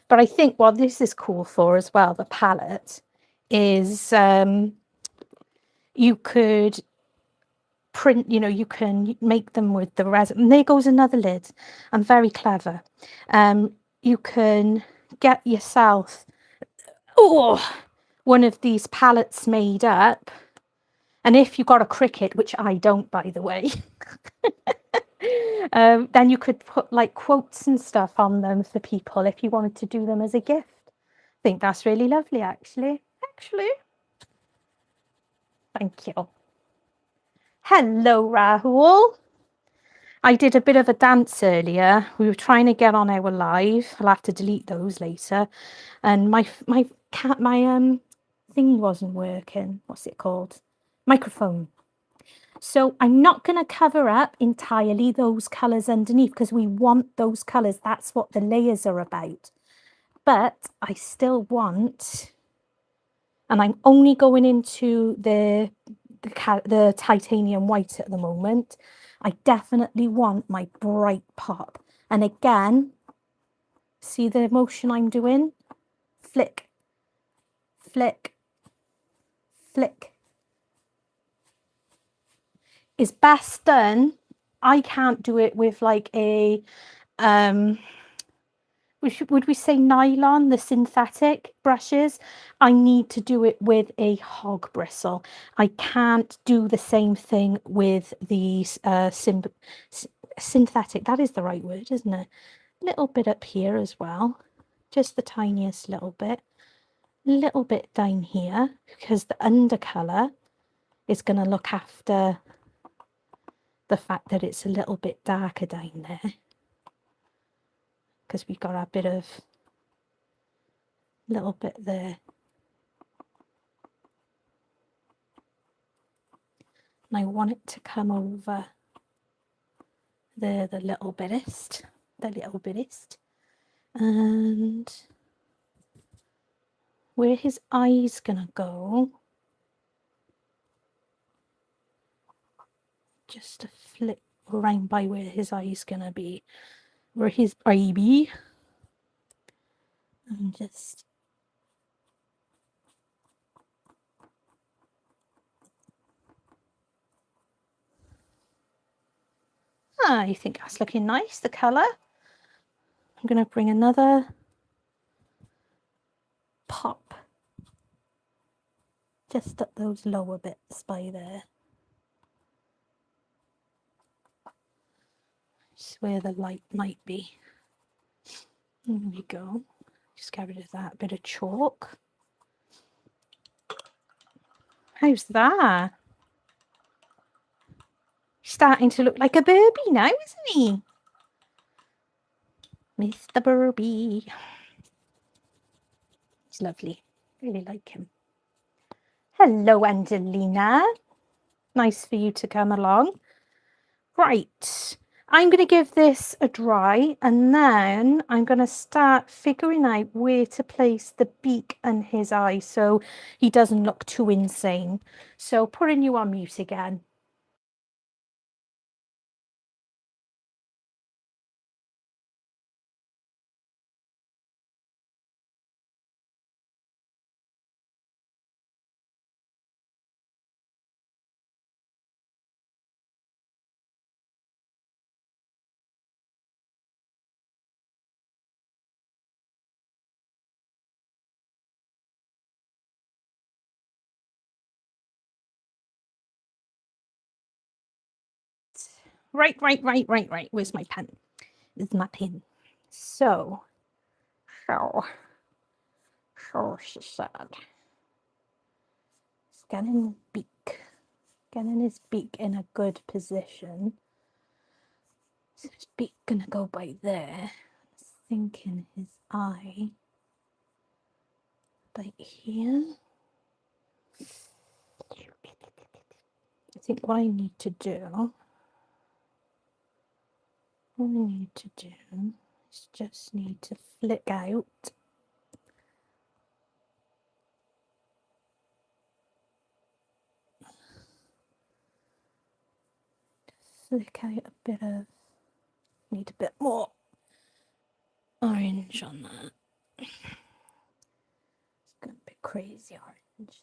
But I think what this is cool for as well, the palette, is you could print, you know, you can make them with the resin. And there goes another lid. I'm very clever. You can get yourself one of these palettes made up. And if you've got a Cricut, which I don't, by the way, then you could put like quotes and stuff on them for people if you wanted to do them as a gift. I think that's really lovely, actually. Thank you. Hello, Rahul. I did a bit of a dance earlier. We were trying to get on our live. I'll have to delete those later. And my thing wasn't working. What's it called? Microphone. So I'm not going to cover up entirely those colours underneath because we want those colours. That's what the layers are about. But I still want, and I'm only going into the titanium white at the moment. I definitely want my bright pop. And again, see the motion I'm doing? Flick, flick, flick. Is best done. I can't do it with like a, would we say nylon, the synthetic brushes? I need to do it with a hog bristle. I can't do the same thing with these synthetic. That is the right word, isn't it? A little bit up here as well. Just the tiniest little bit. Little bit down here because the undercolor is going to look after the fact that it's a little bit darker down there. Because we've got a bit of little bit there. And I want it to come over there the little bitest. And where his eye's gonna go, just to flip around by where his eye's gonna be, where his eye be, and just I think that's looking nice, the colour. I'm going to bring another pop just at those lower bits by there. Just where the light might be. There we go. Just get rid of that bit of chalk. How's that? Starting to look like a Burby now, isn't he? Mr. Burby. He's lovely. Really like him. Hello, Angelina. Nice for you to come along. Right. I'm going to give this a dry and then I'm going to start figuring out where to place the beak and his eye so he doesn't look too insane. So putting you on mute again. Right. Where's my pen? It's my pen. So she said. Scanning the beak. Getting his beak in a good position. So his beak gonna go by there. Thinking his eye by here. I think what I need to do is just need to flick out a bit of, need a bit more orange on that. It's going a bit crazy orange.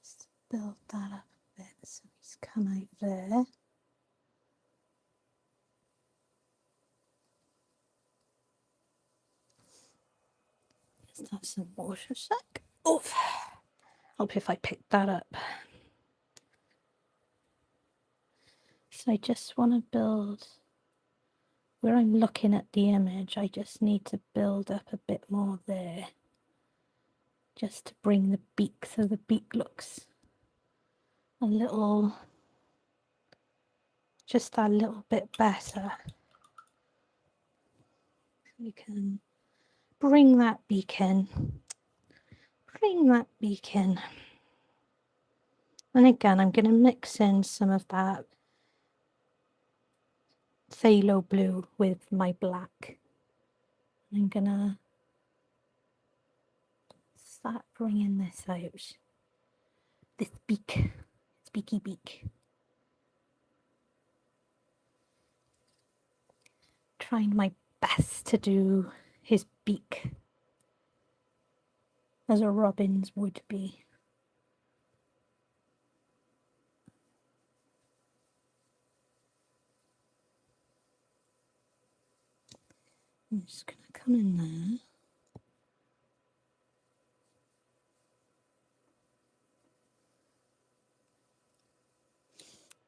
Just build that up a bit so he's come out there. Let's have some water a sec. Oof. Hope if I picked that up. So I just want to build where I'm looking at the image. I just need to build up a bit more there, just to bring the beak so the beak looks a little, just a little bit better. You can bring that beak in, bring that beak in. And again, I'm going to mix in some of that phthalo blue with my black. I'm going to start bringing this out. This beak, this beaky beak. Trying my best to do his beak as a robin's would be. I'm just going to come in there.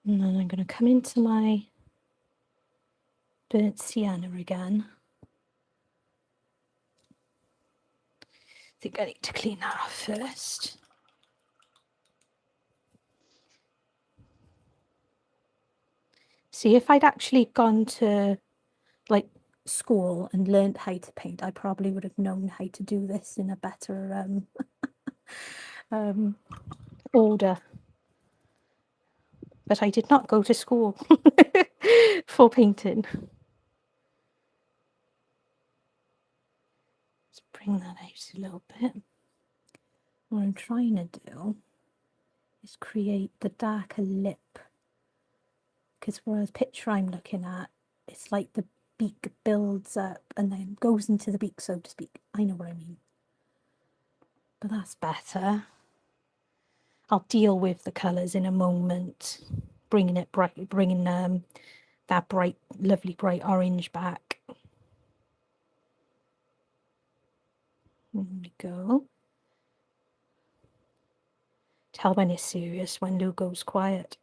And then I'm going to come into my burnt sienna again. I think I need to clean that off first. See, if I'd actually gone to like school and learned how to paint, I probably would have known how to do this in a better order. But I did not go to school for painting. Let's bring that out a little bit. What I'm trying to do is create the darker lip, because whereas picture I'm looking at, it's like the beak builds up and then goes into the beak, so to speak. I know what I mean. But that's better. I'll deal with the colours in a moment, bringing it bright, bringing that bright, lovely bright orange back. There we go. Tell when it's serious, when Lou goes quiet.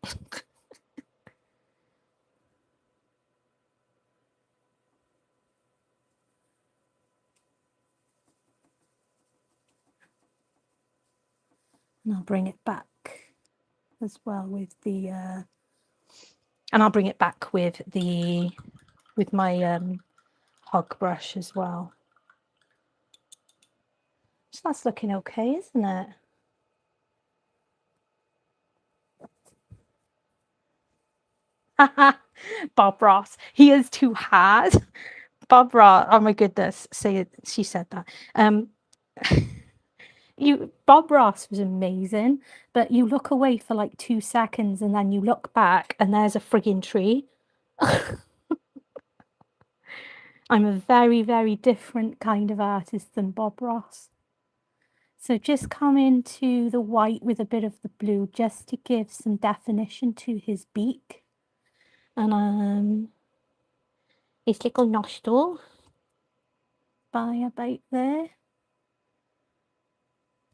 And I'll bring it back as well with the and I'll bring it back with my hog brush as well. So that's looking okay, isn't it? Bob Ross, he is too hard. Bob Ross, oh my goodness, say it, she said that. Bob Ross was amazing, but you look away for like 2 seconds and then you look back and there's a frigging tree. I'm a very, very different kind of artist than Bob Ross. So just come into the white with a bit of the blue just to give some definition to his beak. And his little nostril by about there.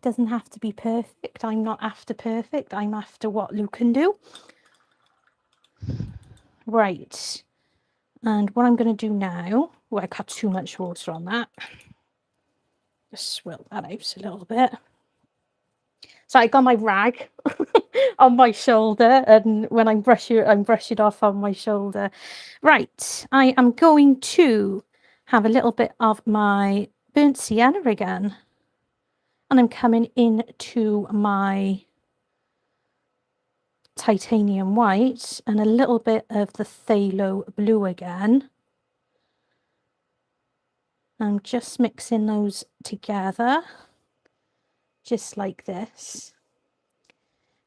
Doesn't have to be perfect. I'm not after perfect. I'm after what Lou can do. Right. And what I'm going to do now, I got too much water on that. Just swirl that out a little bit. So I got my rag on my shoulder, and when I brush it off on my shoulder. Right, I am going to have a little bit of my burnt sienna again. And I'm coming into my titanium white and a little bit of the phthalo blue again. I'm just mixing those together, just like this.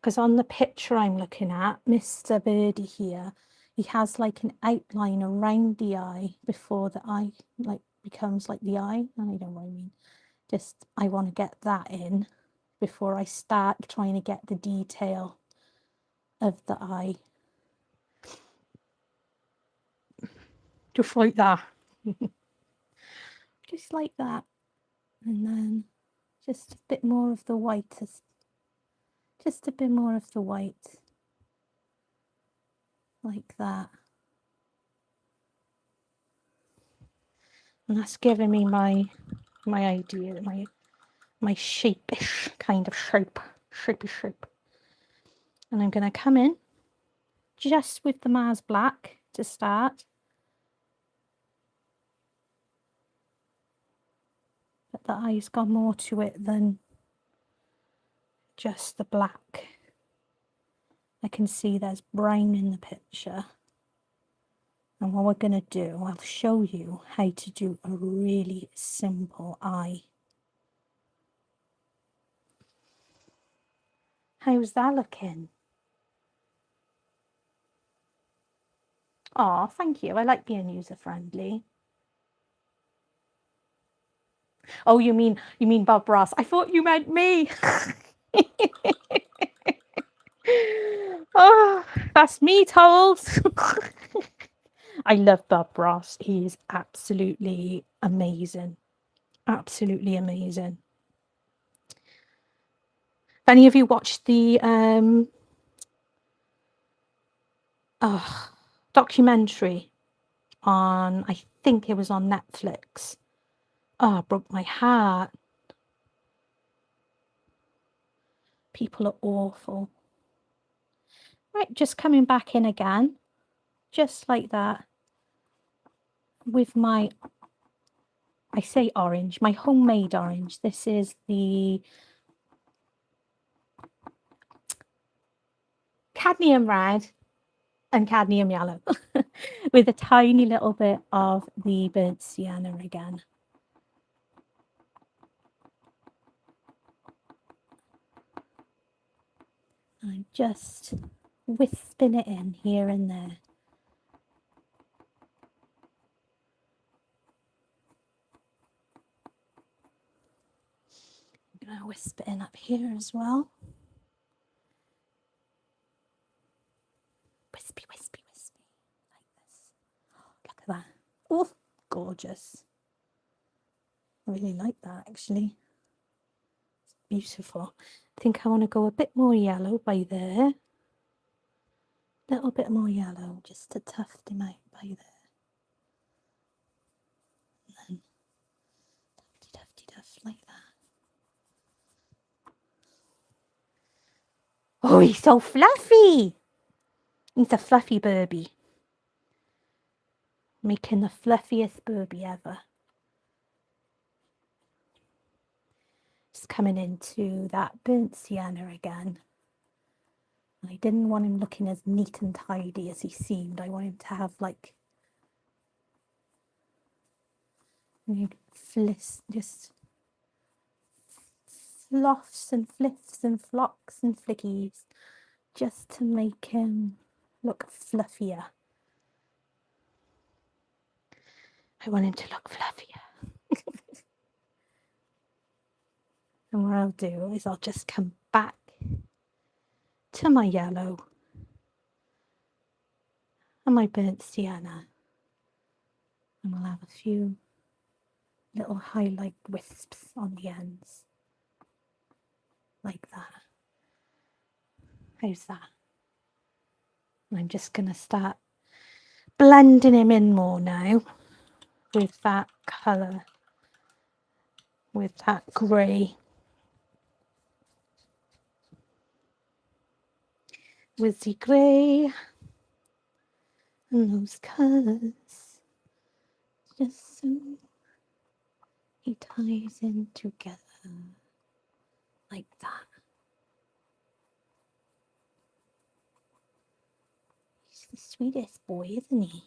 Because on the picture I'm looking at, Mr. Birdie here, he has like an outline around the eye before the eye like becomes like the eye. I don't know what I mean. Just, I want to get that in before I start trying to get the detail of the eye. Just like that. Just like that. And then just a bit more of the white. Just a bit more of the white. Like that. And that's giving me my idea, my shape-ish kind of shape. Shapey shape. And I'm going to come in just with the Mars Black to start. But the eye's got more to it than just the black. I can see there's brown in the picture. And what we're going to do, I'll show you how to do a really simple eye. How's that looking? Oh, thank you. I like being user-friendly. Oh, you mean Bob Ross? I thought you meant me. Oh, that's me told. I love Bob Ross. He is absolutely amazing. Absolutely amazing. Have any of you watched the documentary on, I think it was on Netflix? Oh, it broke my heart. People are awful. Right, just coming back in again, just like that, with my, I say orange, my homemade orange. This is the cadmium red and cadmium yellow with a tiny little bit of the burnt sienna again. I'm just wisping it in here and there. I'm going to wisp it in up here as well. Wispy, wispy, wispy, like this. Look at that. Oh, gorgeous. I really like that, actually. It's beautiful. I think I want to go a bit more yellow by there. A little bit more yellow, just to tuft him out by there. And then tufty, tufty, tuft, like that. Oh, he's so fluffy! He's a fluffy Burby. Making the fluffiest Burby ever. Just coming into that burnt sienna again. I didn't want him looking as neat and tidy as he seemed. I want him to have like just fluffs and fliffs and flocks and flickies, just to make him look fluffier. I want him to look fluffier. And what I'll do is I'll just come back to my yellow and my burnt sienna, and we'll have a few little highlight wisps on the ends, like that. How's that? And I'm just going to start blending him in more now with that colour, with that grey, with the grey and those colours, just so he ties in together like that. He's the sweetest boy, isn't he?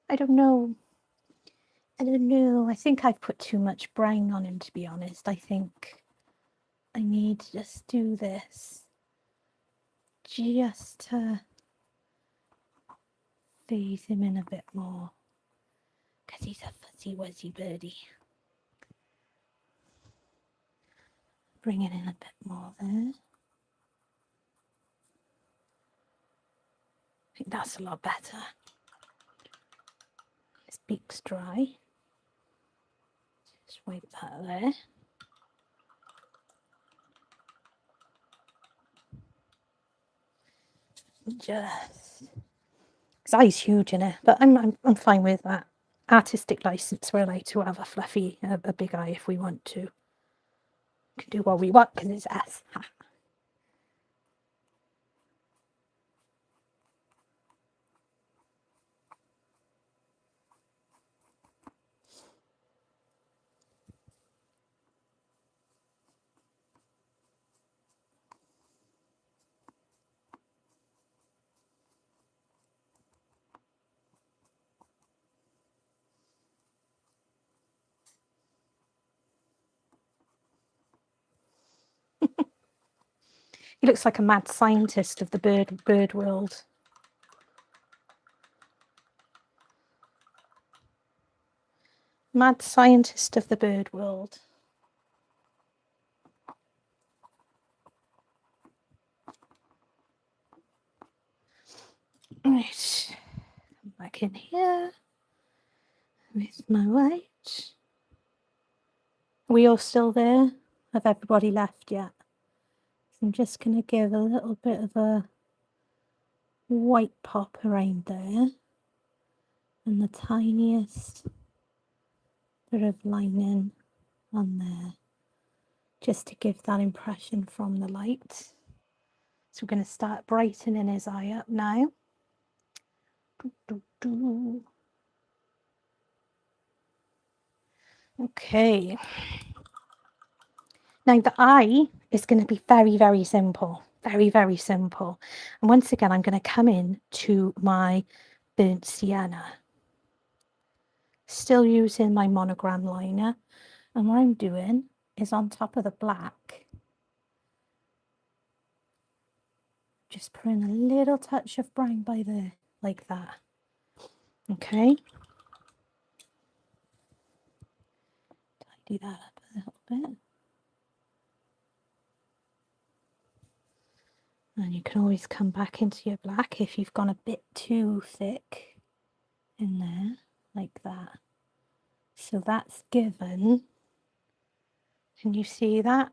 I don't know. I don't know. I think I've put too much brown on him, to be honest. I think I need to just do this just to phase him in a bit more, because he's a fuzzy wuzzy birdie. Bring it in a bit more there. I think that's a lot better. beak's dry. Just wipe that there. Just, his eye's huge in it, but I'm fine with that. Artistic license. We're allowed to have a fluffy, a big eye if we want to. We can do what we want because it's us. He looks like a mad scientist of the bird world. Mad scientist of the bird world. Right, come back in here with my white. Are we all still there? Have everybody left yet? I'm just going to give a little bit of a white pop around there and the tiniest bit of lining on there, just to give that impression from the light. So we're going to start brightening his eye up now. Okay. Now the eye is going to be very, very simple. Very, very simple. And once again, I'm going to come in to my burnt sienna. Still using my monogram liner. And what I'm doing is on top of the black, just putting a little touch of brown by there, like that. Okay. Tidy that up a little bit. And you can always come back into your black if you've gone a bit too thick in there, like that. So that's given. Can you see that?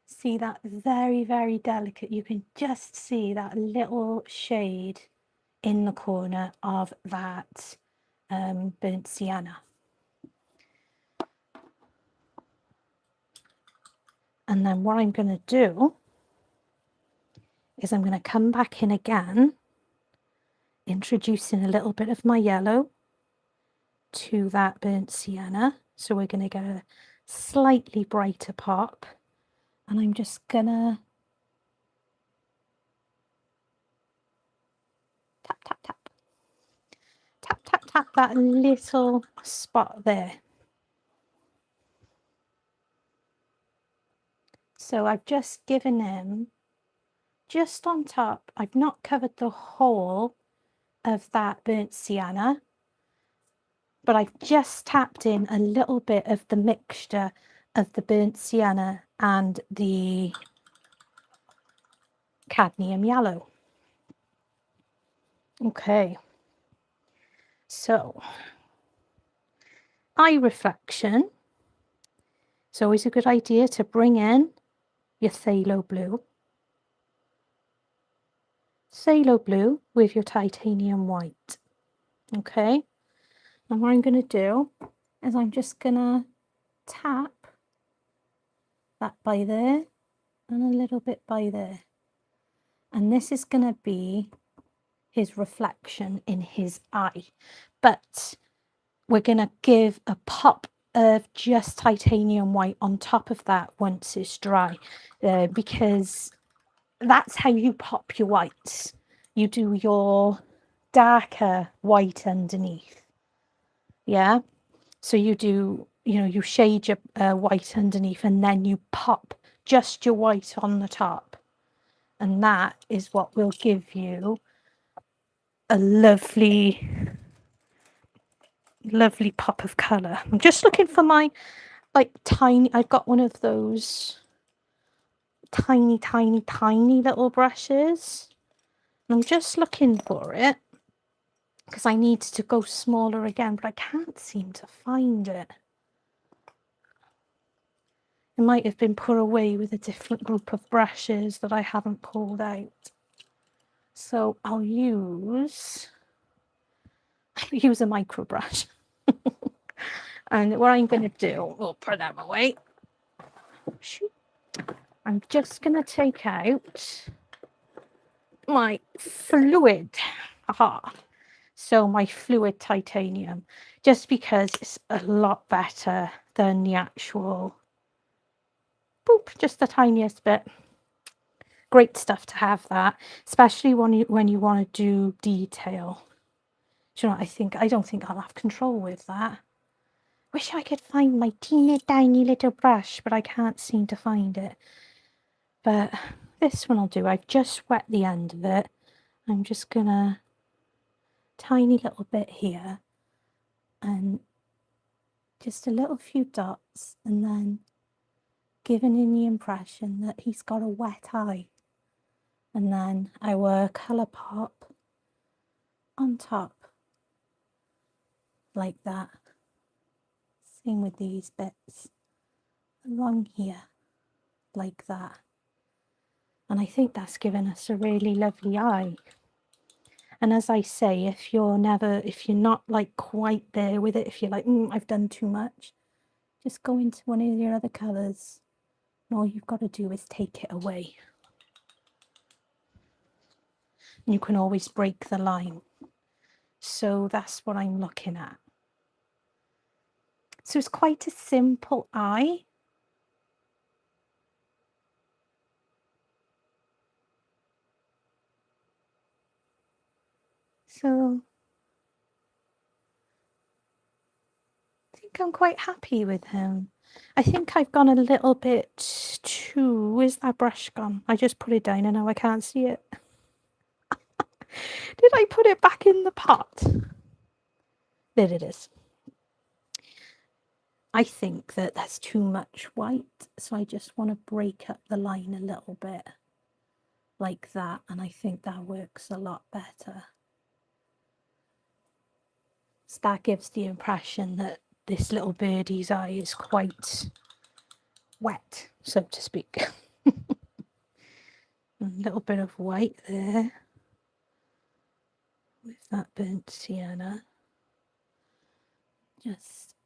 See that very, very delicate. You can just see that little shade in the corner of that burnt sienna. And then what I'm going to do is I'm going to come back in again, introducing a little bit of my yellow to that burnt sienna. So we're going to get a slightly brighter pop. And I'm just going to tap, tap, tap. Tap, tap, tap that little spot there. So I've just given him just on top. I've not covered the whole of that burnt sienna, but I've just tapped in a little bit of the mixture of the burnt sienna and the cadmium yellow. Okay, so eye reflection. It's always a good idea to bring in your phthalo blue. Phthalo blue with your titanium white. Okay, and what I'm going to do is I'm just going to tap that by there and a little bit by there. And this is going to be his reflection in his eye. But we're going to give a pop of just titanium white on top of that once it's dry, because that's how you pop your whites. You do your darker white underneath. Yeah. So you do, you shade your white underneath and then you pop just your white on the top. And that is what will give you a lovely, lovely pop of colour. I'm just looking for my tiny, I've got one of those tiny little brushes. I'm just looking for it because I need to go smaller again, but I can't seem to find it. It might have been put away with a different group of brushes that I haven't pulled out. So I'll use a micro brush. And what I'm going to do, we'll put them away. I'm just going to take out my fluid. Aha. So my fluid titanium, just because it's a lot better than the actual, boop, just the tiniest bit. Great stuff to have that, especially when you want to do detail. Do you know what I don't think I'll have control with that. Wish I could find my teeny tiny little brush, but I can't seem to find it. But this one will do. I've just wet the end of it. I'm just gonna tiny little bit here and just a little few dots, and then giving him the impression that he's got a wet eye. And then I will colour pop on top like that. Same with these bits along here like that. And I think that's given us a really lovely eye. And as I say, if you're not like quite there with it, if you're like, I've done too much, just go into one of your other colours. And all you've got to do is take it away. And you can always break the line. So that's what I'm looking at. So it's quite a simple eye. So I think I'm quite happy with him. I think I've gone a little bit too... Where's that brush gone? I just put it down and now I can't see it. Did I put it back in the pot? There it is. I think that that's too much white, so I just want to break up the line a little bit like that, and I think that works a lot better. So that gives the impression that this little birdie's eye is quite wet, so to speak. A little bit of white there with that burnt sienna. Just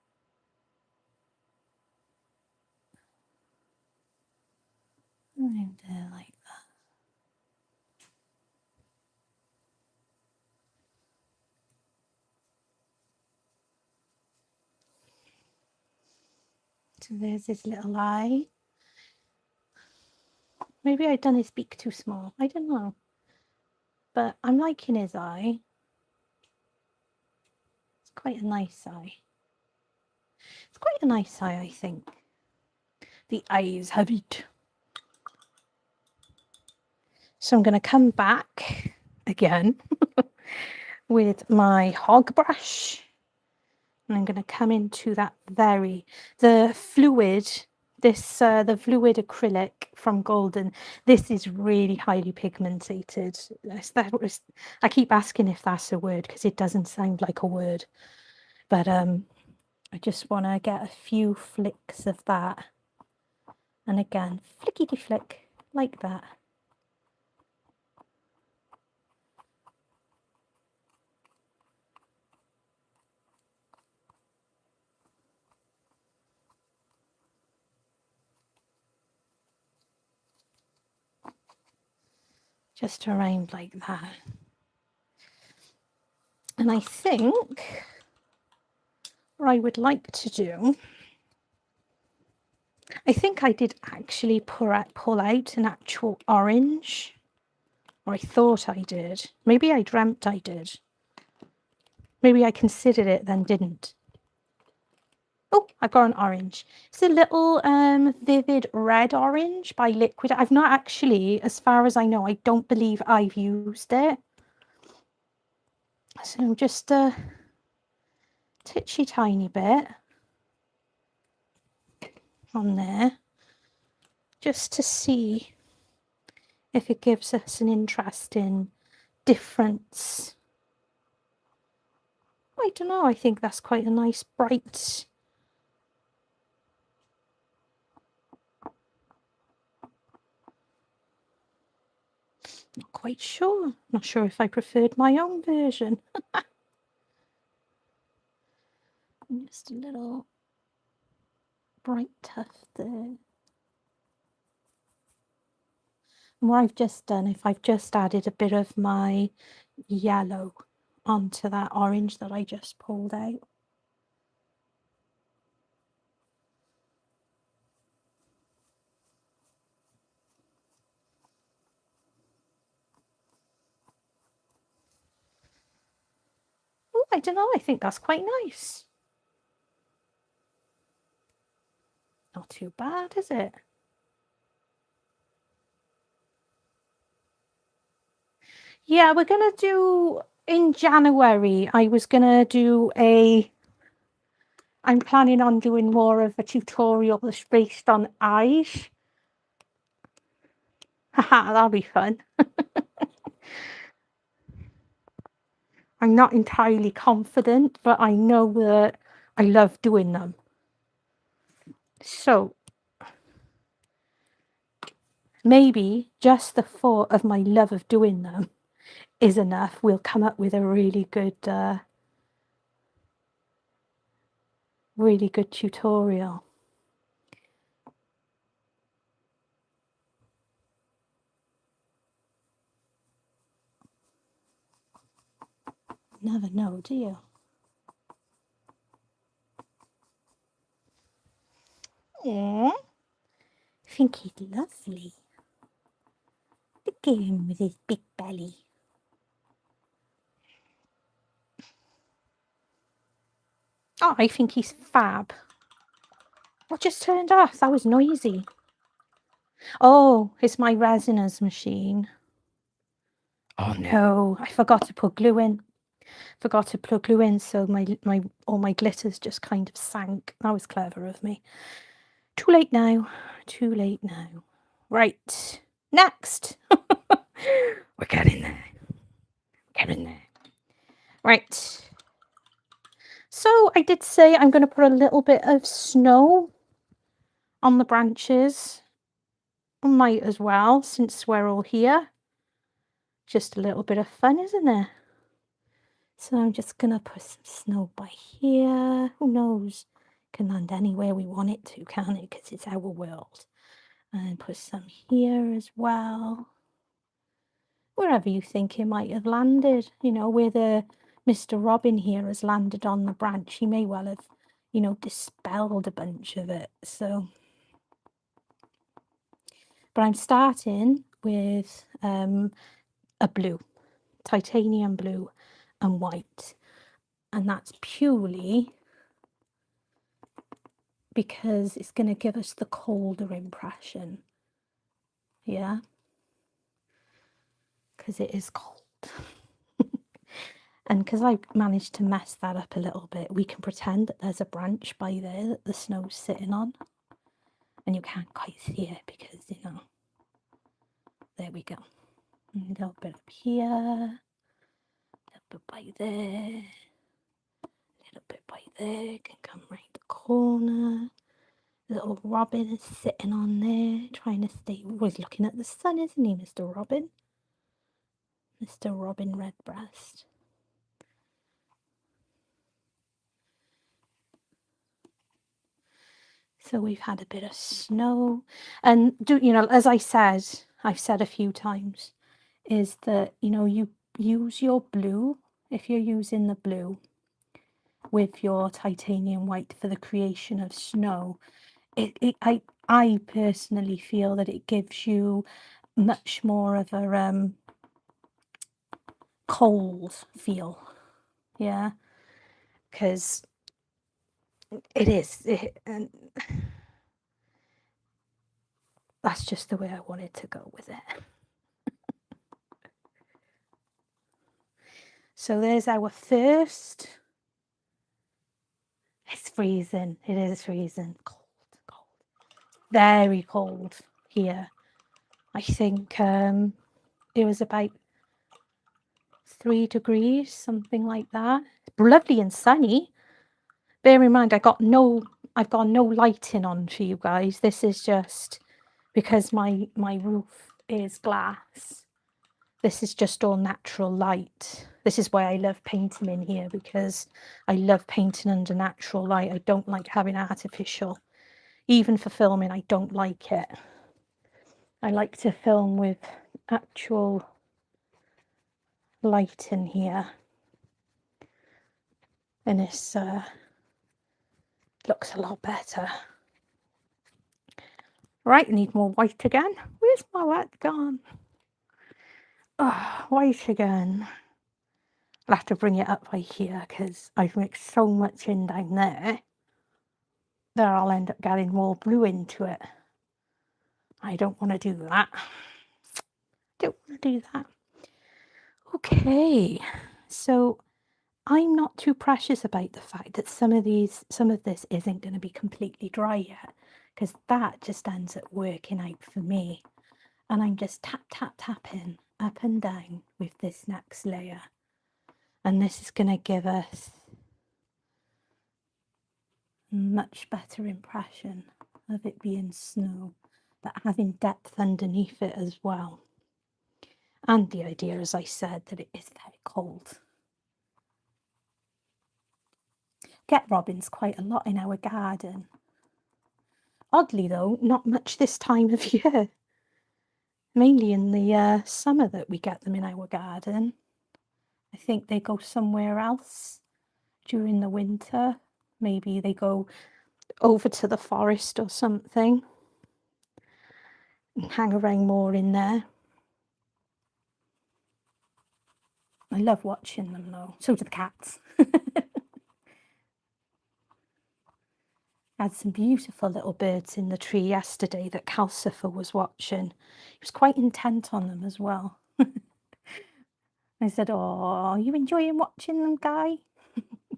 around there like that. So there's his little eye. Maybe I've done his beak too small. I don't know. But I'm liking his eye. It's quite a nice eye. It's quite a nice eye, I think. The eyes have it. So I'm going to come back again with my hog brush. And I'm going to come into that the fluid acrylic from Golden. This is really highly pigmented. I keep asking if that's a word because it doesn't sound like a word. But I just want to get a few flicks of that. And again, flickety flick like that. Just around like that. And I think what I would like to do, I think I did actually pull out an actual orange, or I thought I did. Maybe I dreamt I did. Maybe I considered it, then didn't. Oh, I've got an orange. It's a little vivid red orange by Liquid. I've not actually, as far as I know, I don't believe I've used it. So just a titchy tiny bit on there, just to see if it gives us an interesting difference. I don't know, I think that's quite a nice bright. Not quite sure. Not sure if I preferred my own version. Just a little bright tuft there. And what I've just done, if I've just added a bit of my yellow onto that orange that I just pulled out. Oh, I don't know, I think that's quite nice. Not too bad, is it? Yeah, we're gonna do in January. I was gonna do I'm planning on doing more of a tutorial that's based on eyes. Haha, that'll be fun. I'm not entirely confident, but I know that I love doing them. So maybe just the thought of my love of doing them is enough. We'll come up with a really good tutorial. Never know, do you? Aww. I think he's lovely. Look at him with his big belly. Oh, I think he's fab. What just turned off? That was noisy. Oh, it's my resiners machine. Oh no, I forgot to put glue in. Forgot to plug glue in, so all my glitters just kind of sank. That was clever of me. Too late now. Too late now. Right, next. We're getting there. Getting there. Right. So I did say I'm going to put a little bit of snow on the branches. I might as well, since we're all here. Just a little bit of fun, isn't it? So I'm just going to put some snow by here. Who knows? Can land anywhere we want it to, can it? Because it's our world. And put some here as well. Wherever you think it might have landed. You know, where the Mr. Robin here has landed on the branch. He may well have, you know, dispelled a bunch of it. So, but I'm starting with a blue, titanium blue and white. And that's purely because it's going to give us the colder impression. Yeah. Because it is cold. And because I managed to mess that up a little bit, we can pretend that there's a branch by there that the snow's sitting on. And you can't quite see it because, you know, there we go. A little bit up here, a little bit by there, a little bit by there, can come right the corner. Little Robin is sitting on there, trying to stay, always looking at the sun, isn't he, Mr. Robin? Mr. Robin Redbreast. So we've had a bit of snow, and you know, as I've said a few times, is that, you know, you use your blue, if you're using the blue with your titanium white for the creation of snow, I personally feel that it gives you much more of a cold feel, yeah, because and that's just the way I wanted to go with it. So there's our first. It's freezing. It is freezing. Cold, cold. Very cold here. I think it was about 3 degrees, something like that. It's lovely and sunny. Bear in mind, I've got no lighting on for you guys. This is just because my roof is glass. This is just all natural light. This is why I love painting in here, because I love painting under natural light. I don't like having artificial. Even for filming, I don't like it. I like to film with actual light in here. And this looks a lot better. Right, I need more white again. Where's my white gone? Oh, white again. I'll have to bring it up right here because I've mixed so much in down there that I'll end up getting more blue into it. I don't want to do that. Don't want to do that. Okay, so I'm not too precious about the fact that some of this isn't going to be completely dry yet, because that just ends up working out for me. And I'm just tapping up and down with this next layer. And this is going to give us a much better impression of it being snow, but having depth underneath it as well. And the idea, as I said, that it is very cold. Get robins quite a lot in our garden. Oddly though, not much this time of year. Mainly in the summer that we get them in our garden. I think they go somewhere else during the winter. Maybe they go over to the forest or something and hang around more in there. I love watching them though. So do the cats. I had some beautiful little birds in the tree yesterday that Calcifer was watching. He was quite intent on them as well. I said, "Oh, are you enjoying watching them, Guy?"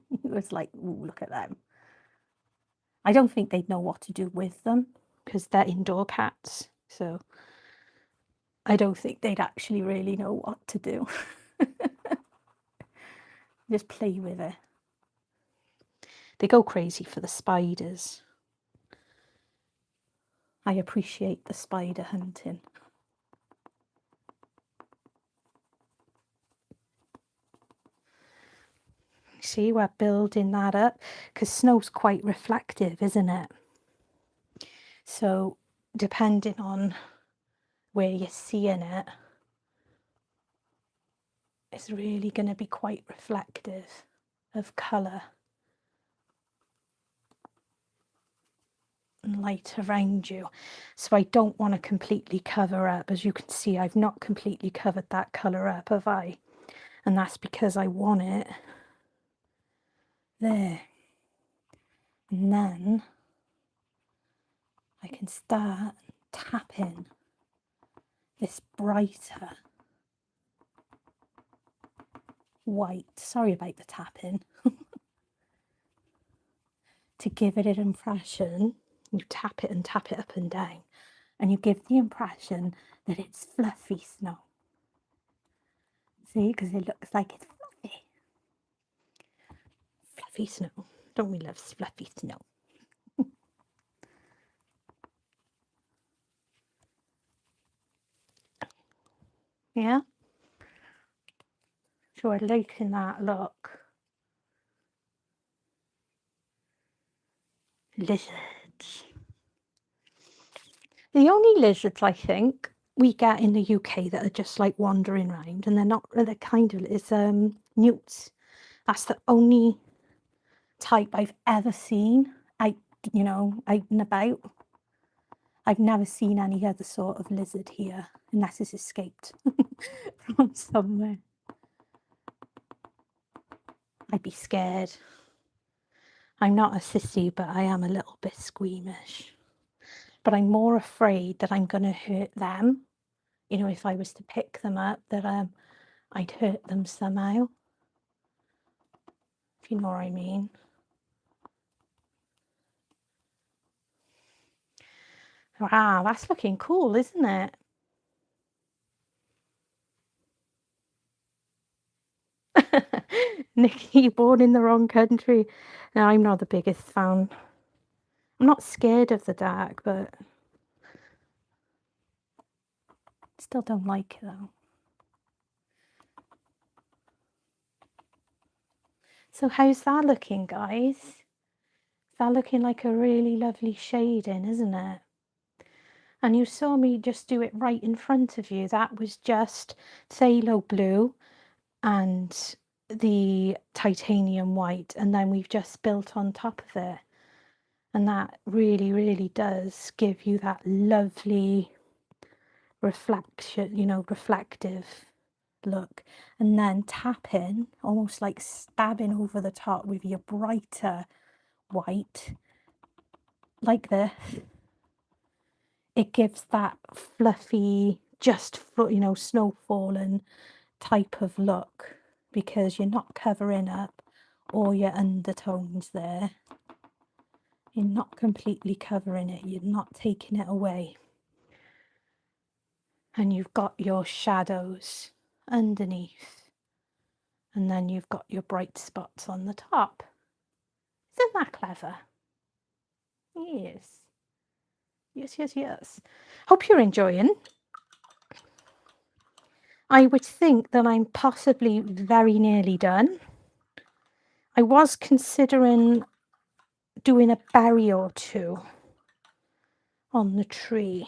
He was like, "Ooh, look at them." I don't think they'd know what to do with them because they're indoor cats. So I don't think they'd actually really know what to do. Just play with it. They go crazy for the spiders. I appreciate the spider hunting. See, we're building that up because snow's quite reflective, isn't it? So depending on where you're seeing it, it's really going to be quite reflective of colour and light around you. So I don't want to completely cover up. As you can see, I've not completely covered that colour up, have I? And that's because I want it there. And then I can start tapping this brighter white, sorry about the tapping, to give it an impression. You tap it up and down, and you give the impression that it's fluffy snow. See, because it looks like it's fluffy. Fluffy snow. Don't we love fluffy snow? Yeah? So we're liking that look. Lizards. The only lizards I think we get in the UK that are just like wandering around, and they're kind of, is newts. That's the only type I've ever seen out and about. I've never seen any other sort of lizard here, unless it's escaped from somewhere. I'd be scared. I'm not a sissy, but I am a little bit squeamish. But I'm more afraid that I'm going to hurt them. You know, if I was to pick them up, that I'd hurt them somehow. If you know what I mean. Wow, that's looking cool, isn't it? Nikki, born in the wrong country. No, I'm not the biggest fan. I'm not scared of the dark, but still don't like it though. So how's that looking, guys? Is that looking like a really lovely shading, isn't it? And you saw me just do it right in front of you. That was just phthalo blue and the titanium white, and then we've just built on top of it. And that really, really does give you that lovely reflection, you know, reflective look. And then tapping, almost like stabbing over the top with your brighter white, like this, it gives that fluffy, just, you know, snow fallen type of look, because you're not covering up all your undertones there. You're not completely covering it, you're not taking it away. And you've got your shadows underneath. And then you've got your bright spots on the top. Isn't that clever? Yes. Yes, yes, yes. Hope you're enjoying. I would think that I'm possibly very nearly done. I was considering doing a berry or two on the tree.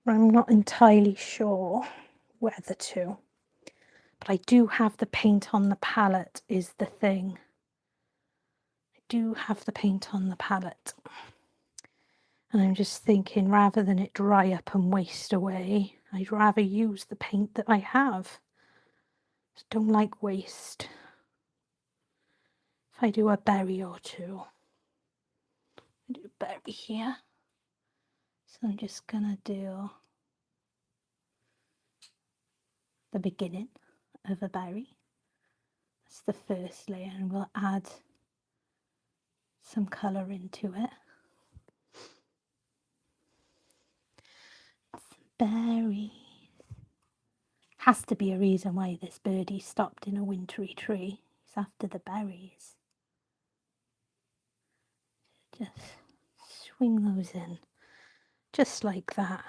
I'm not entirely sure whether to. But I do have the paint on the palette is the thing. I do have the paint on the palette. And I'm just thinking, rather than it dry up and waste away, I'd rather use the paint that I have. Just don't like waste. If I do a berry or two, I do a berry here. So I'm just gonna do the beginning of a berry. That's the first layer, and we'll add some colour into it. Berries. Has to be a reason why this birdie stopped in a wintry tree. It's after the berries. Just swing those in, just like that.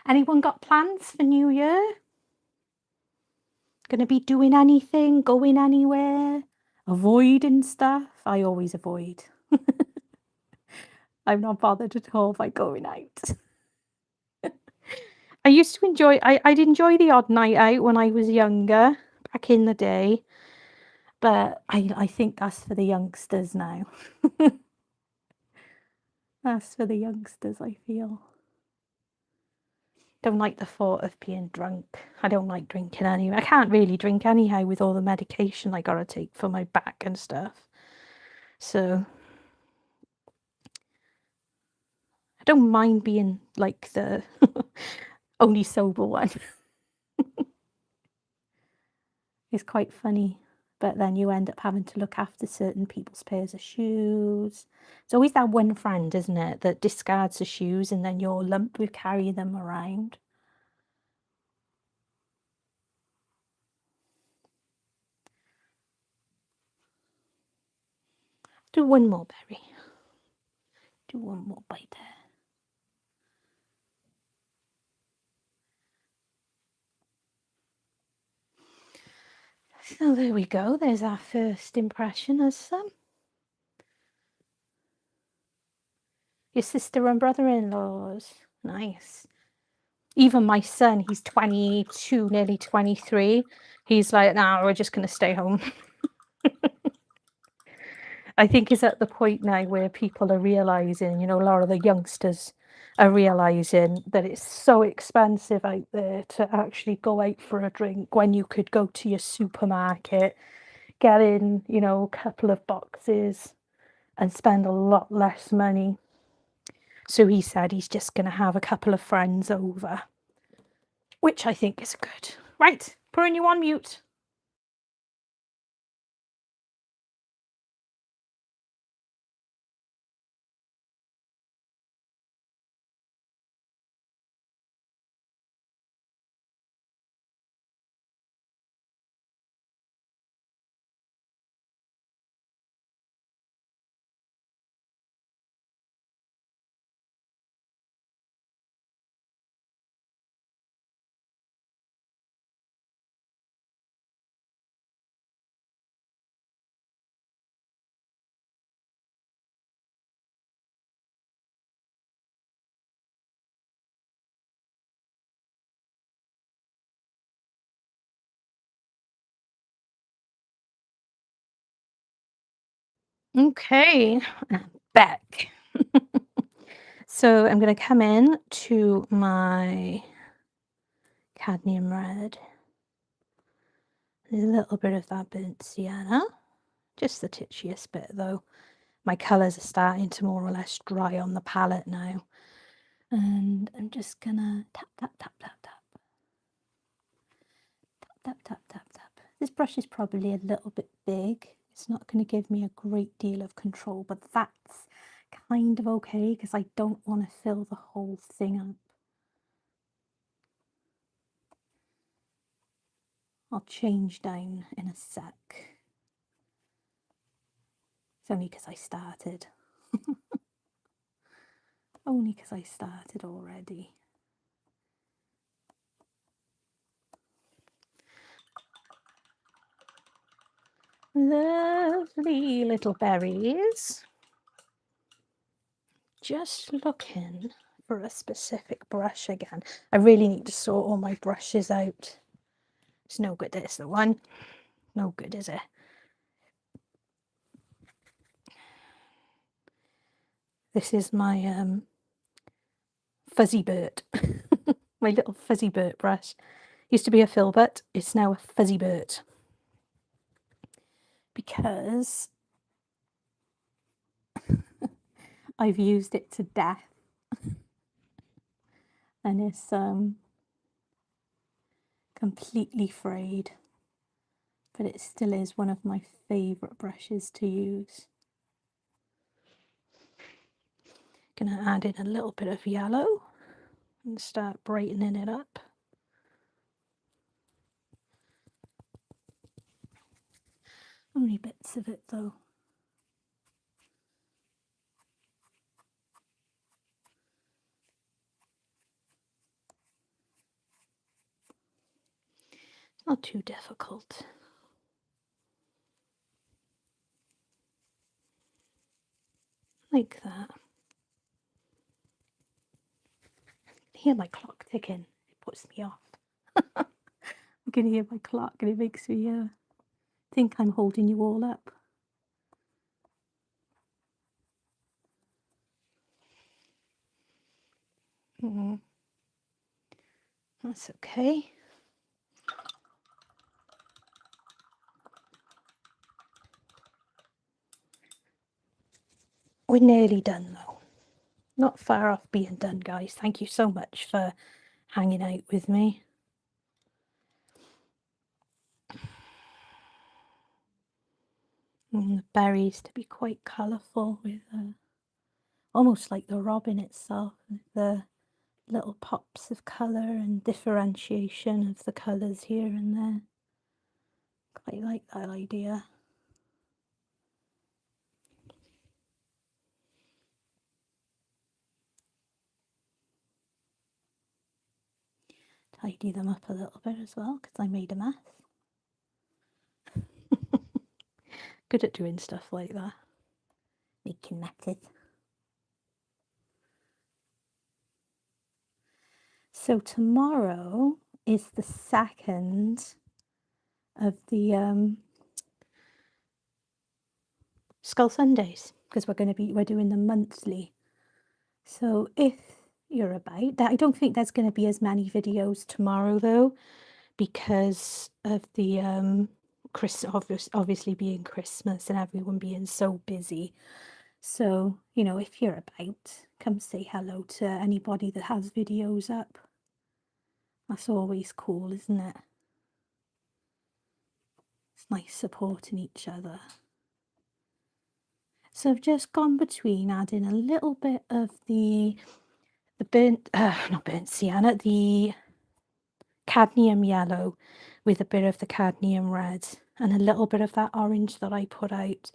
Anyone got plans for New Year? Gonna be doing anything, going anywhere, avoiding stuff? I always avoid. I'm not bothered at all by going out. I used to enjoy, I'd enjoy the odd night out when I was younger, back in the day. But I think that's for the youngsters now. That's for the youngsters, I feel. Don't like the thought of being drunk. I don't like drinking anyway. I can't really drink anyhow with all the medication I gotta take for my back and stuff. So I don't mind being like the only sober one. It's quite funny. But then you end up having to look after certain people's pairs of shoes. It's always that one friend, isn't it, that discards the shoes and then you're lumped with carrying them around. Do one more berry. Do one more bite there. So there we go. There's our first impression as some. Your sister and brother-in-laws. Nice. Even my son, he's 22, nearly 23. He's like, nah, we're just going to stay home. I think it's at the point now where people are realising, you know, a lot of the youngsters are realising that it's so expensive out there to actually go out for a drink when you could go to your supermarket, get in, you know, a couple of boxes and spend a lot less money. So he said he's just going to have a couple of friends over, which I think is good. Right, putting you on mute. Okay, I'm back. So I'm going to come in to my cadmium red, a little bit of that burnt sienna, just the titchiest bit though. My colours are starting to more or less dry on the palette now. And I'm just gonna tap, tap, tap, tap, tap. Tap, tap, tap, tap. This brush is probably a little bit big. It's not going to give me a great deal of control, but that's kind of okay because I don't want to fill the whole thing up. I'll change down in a sec. It's only because I started. Only because I started already. Lovely little berries. Just looking for a specific brush again. I really need to sort all my brushes out. It's no good, there's the one. No good, is it? This is my fuzzy bird. My little fuzzy bird brush. Used to be a filbert, it's now a fuzzy bird. Because I've used it to death. And it's completely frayed. But it still is one of my favourite brushes to use. Gonna add in a little bit of yellow and start brightening it up. Only bits of it though. Not too difficult. Like that. I hear my clock ticking. It puts me off. I can hear my clock and it makes me think I'm holding you all up. That's okay. We're nearly done though. Not far off being done, guys. Thank you so much for hanging out with me. And the berries to be quite colourful with almost like the robin itself, with the little pops of colour and differentiation of the colours here and there. Quite like that idea. Tidy them up a little bit as well because I made a mess. Good at doing stuff like that. Making messes. So tomorrow is the second of the Skull Sundays because we're doing them monthly. So if you're about that, I don't think there's going to be as many videos tomorrow though, because of the obviously being Christmas and everyone being so busy. So, you know, if you're about, come say hello to anybody that has videos up. That's always cool, isn't it? It's nice supporting each other. So I've just gone between adding a little bit of the not burnt sienna, the cadmium yellow with a bit of the cadmium red and a little bit of that orange that I put out,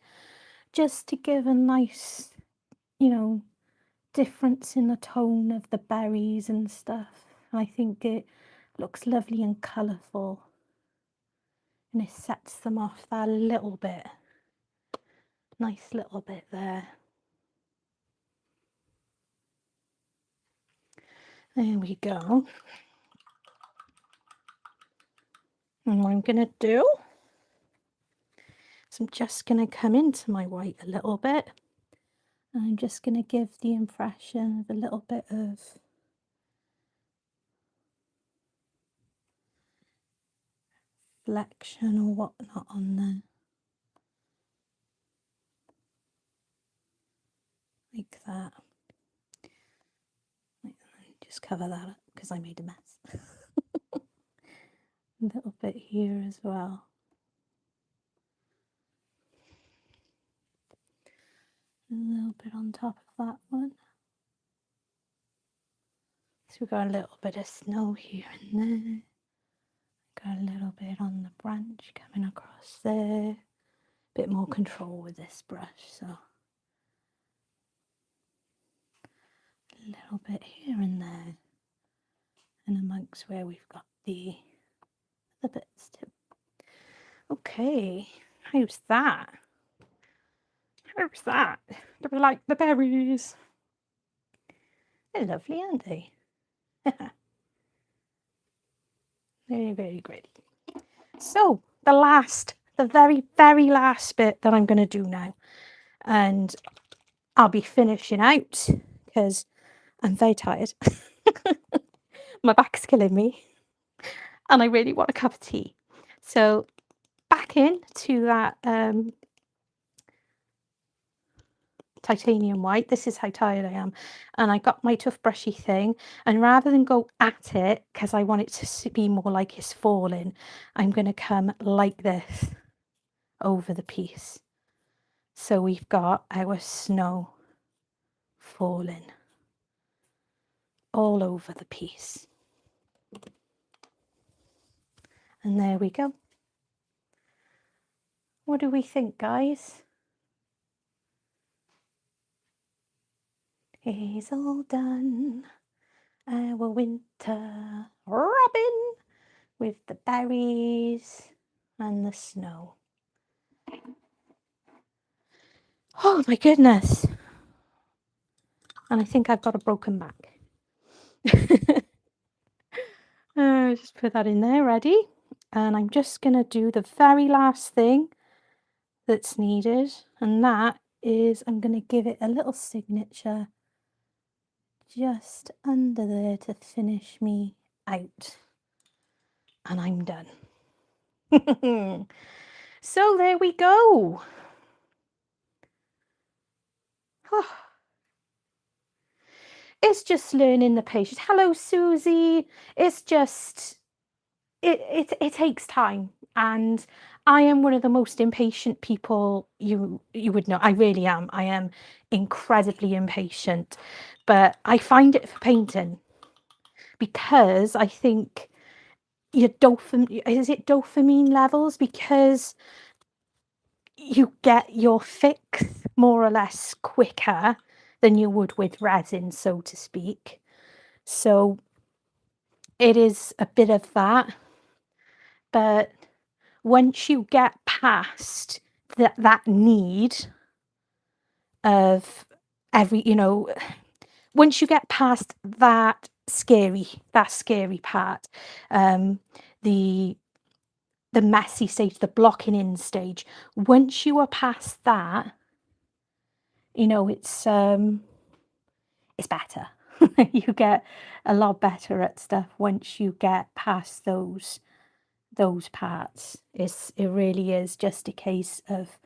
just to give a nice, you know, difference in the tone of the berries and stuff. I think it looks lovely and colourful and it sets them off that little bit. Nice little bit there. There we go. And what I'm going to do So I'm just going to come into my white a little bit. And I'm just going to give the impression of a little bit of flexion or whatnot on there. Like that. Just cover that up because I made a mess. A little bit here as well. A little bit on top of that one. So we've got a little bit of snow here and there. Got a little bit on the branch coming across there. Bit more control with this brush, so a little bit here and there. And amongst where we've got the other bits too. Okay, how's that? How's that? Do we like the berries? They're lovely, aren't they? Very, very pretty. So the very, very last bit that I'm going to do now, and I'll be finishing out because I'm very tired. My back's killing me and I really want a cup of tea. So back into that titanium white. This is how tired I am. And I got my toothbrushy thing, and rather than go at it because I want it to be more like it's falling, I'm going to come like this over the piece. So we've got our snow falling all over the piece. And there we go. What do we think, guys? It's all done. Our winter robin with the berries and the snow. Oh my goodness. And I think I've got a broken back. Just put that in there ready. And I'm just going to do the very last thing that's needed. And that is I'm going to give it a little signature just under there to finish me out. And I'm done. So there we go. It's just learning the patience. Hello, Susie. It's just, it takes time. And I am one of the most impatient people you would know. I really am. I am incredibly impatient. But I find it for painting because I think your dopamine levels, because you get your fix more or less quicker than you would with resin, so to speak. So it is a bit of that. But once you get past that need of once you get past that scary part, the messy stage, the blocking in stage, once you are past that, it's better. You get a lot better at stuff once you get past those parts. It really is just a case of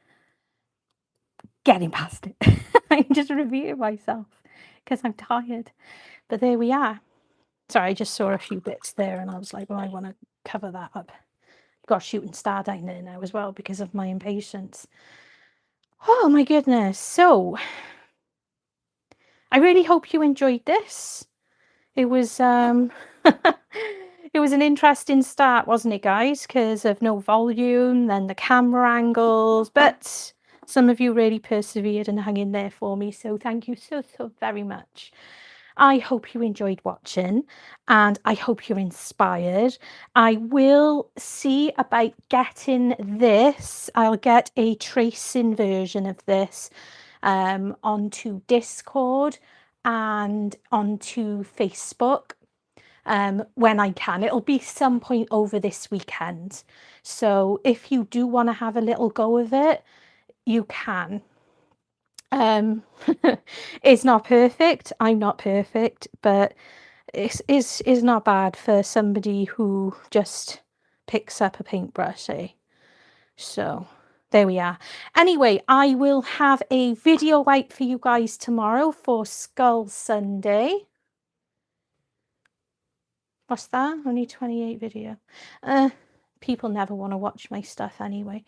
getting past it. I'm just reviewing myself because I'm tired. But there we are. Sorry, I just saw a few bits there and I was like, well, I want to cover that up. Got a shooting star down there now as well because of my impatience. Oh my goodness. So I really hope you enjoyed this. It was it was an interesting start, wasn't it, guys? Because of no volume, then the camera angles, but some of you really persevered and hung in there for me, so thank you so very much. I hope you enjoyed watching and I hope you're inspired. I will see about getting this. I'll get a tracing version of this onto Discord and onto Facebook. when I can. It'll be some point over this weekend. So if you do want to have a little go of it, you can. It's not perfect. I'm not perfect, but it's not bad for somebody who just picks up a paintbrush, eh? So there we are. Anyway, I will have a video out for you guys tomorrow for Skull Sunday. What's that? Only 28 video. People never want to watch my stuff anyway.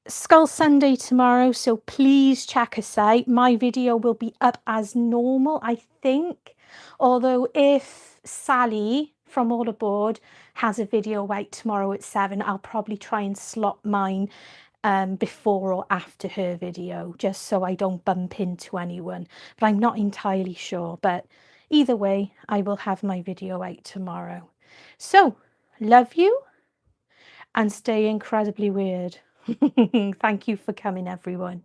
Skull Sunday tomorrow, so please check us out. My video will be up as normal, I think. Although if Sally from All Aboard has a video out tomorrow at 7, I'll probably try and slot mine before or after her video, just so I don't bump into anyone. But I'm not entirely sure. But either way, I will have my video out tomorrow. So, love you and stay incredibly weird. Thank you for coming, everyone.